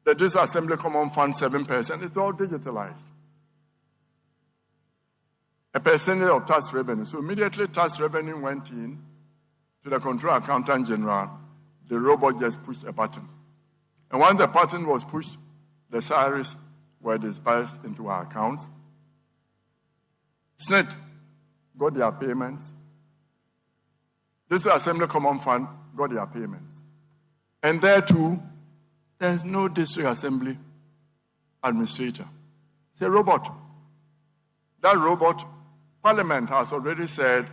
the District Assembly Common Fund 7%, it's all digitalized. A percentage of tax revenue. So immediately tax revenue went in to the Controller Accountant General, the robot just pushed a button. And once the button was pushed, the salaries were disbursed into our accounts. SNIT got their payments. This Assembly Common Fund got their payments. And there too, there's no district assembly administrator. It's a robot. That robot, Parliament has already said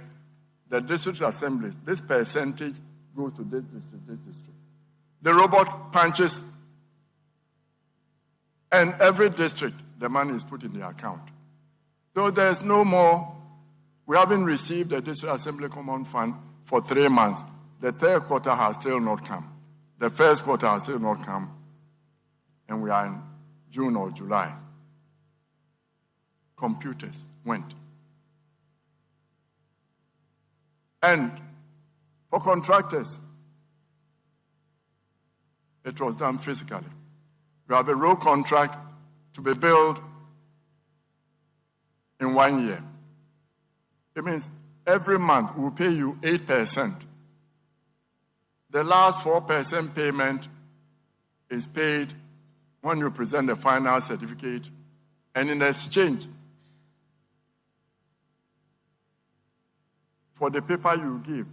the district assemblies, this percentage goes to this district, this district. The robot punches, and every district, the money is put in the account. So there's no more. We haven't received the District Assembly Common Fund for 3 months. The third quarter has still not come. The first quarter has still not come. And we are in June or July. Computers went. And for contractors, it was done physically. We have a road contract to be built in 1 year. It means every month we'll pay you 8%. The last 4% payment is paid when you present the final certificate, and in exchange for the paper you give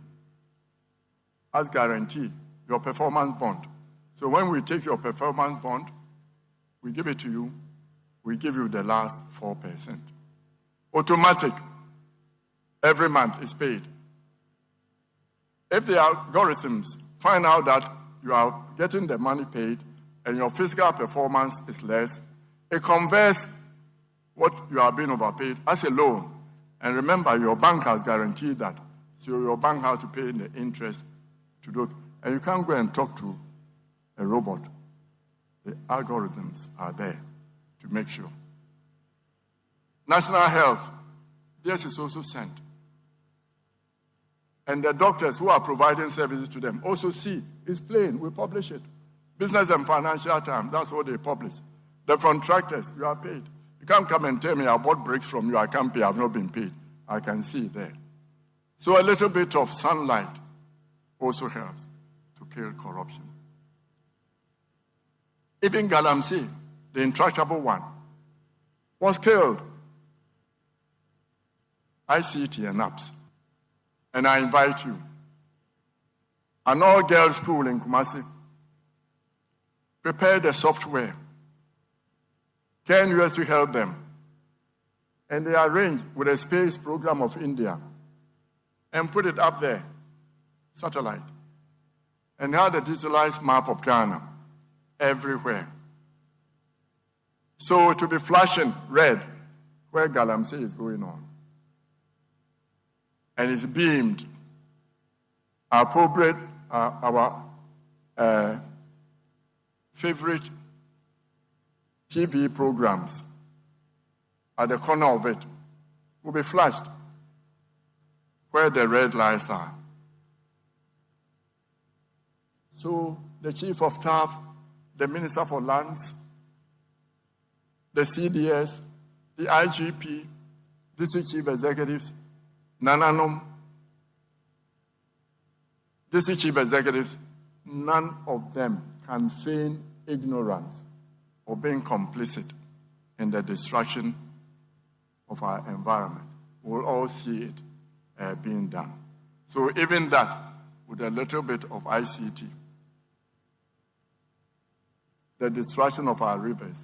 as guarantee, your performance bond. So when we take your performance bond, we give it to you, we give you the last 4%. Automatic, every month is paid. If the algorithms find out that you are getting the money paid and your physical performance is less, it converts what you are being overpaid as a loan. And remember, your bank has guaranteed that. So your bank has to pay the interest to do it. And you can't go and talk to a robot. The algorithms are there to make sure. National health, this is also sent. And the doctors who are providing services to them also see. It's plain, we publish it. Business and Financial Times, that's what they publish. The contractors, you are paid. You can't come and tell me I bought bricks from you, I can't pay, I've not been paid. I can see there. So a little bit of sunlight also helps to kill corruption. Even Galamsey, the intractable one, was killed. ICT and apps. And I invite you, an all-girls school in Kumasi, prepare the software. KNUS to help them. And they arranged with a space program of India and put it up there, satellite, and had a digitalized map of Ghana everywhere. So to be flashing red where Galamsey is going on. And it's beamed. Our favorite TV programs at the corner of it will be flashed where the red lights are. So the Chief of Staff, the Minister for Lands, the CDS, the IGP, District Chief Executives, Nananum, District Chief Executives, none of them can feign ignorance or being complicit in the destruction of our environment. We'll all see it being done. So even that, with a little bit of ICT, the destruction of our rivers,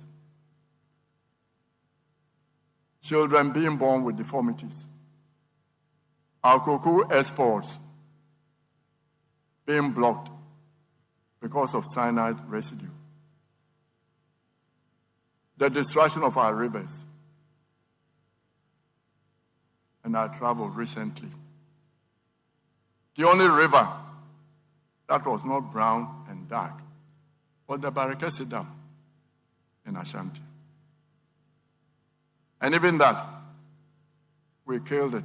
children being born with deformities, our cocoa exports being blocked because of cyanide residue, the destruction of our rivers. And I traveled recently. The only river that was not brown and dark was the Barakesi Dam in Ashanti. And even that, we killed it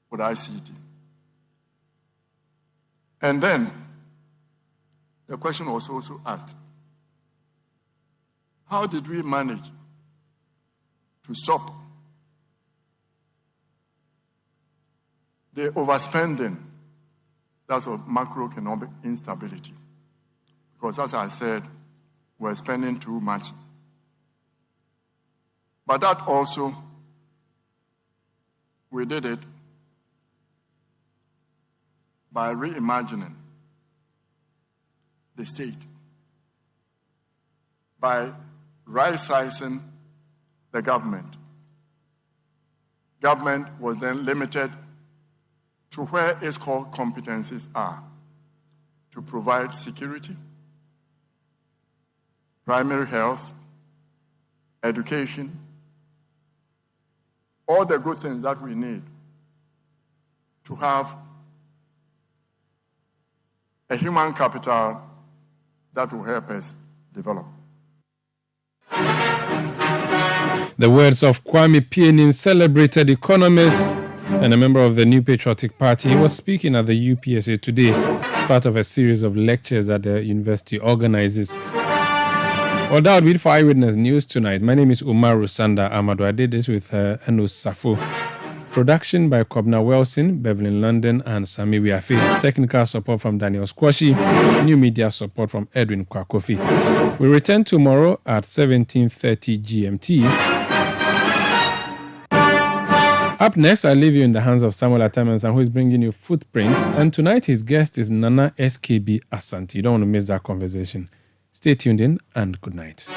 with ICT. And then, the question was also asked, how did we manage to stop the overspending that was macroeconomic instability? Because as I said, we're spending too much. But that also, we did it by reimagining the state, by right-sizing the government. Government was then limited to where its core competencies are: to provide security, primary health, education, all the good things that we need to have a human capital that will help us develop. The words of Kwame Pienim, celebrated economist and a member of the New Patriotic Party. He was speaking at the UPSA today as part of a series of lectures that the university organizes. Well, that would be it for Eyewitness News tonight. My name is Umar Rusanda Amado. I did this with Anu Safo. Production by Kobna Wilson, Beverly London, and Sami Wiafe. Technical support from Daniel Squashy. New media support from Edwin Kwakofi. We return tomorrow at 17:30 GMT. Up next, I leave you in the hands of Samuel Atamansan, who is bringing you Footprints. And tonight, his guest is Nana SKB Asante. You don't want to miss that conversation. Stay tuned in and good night.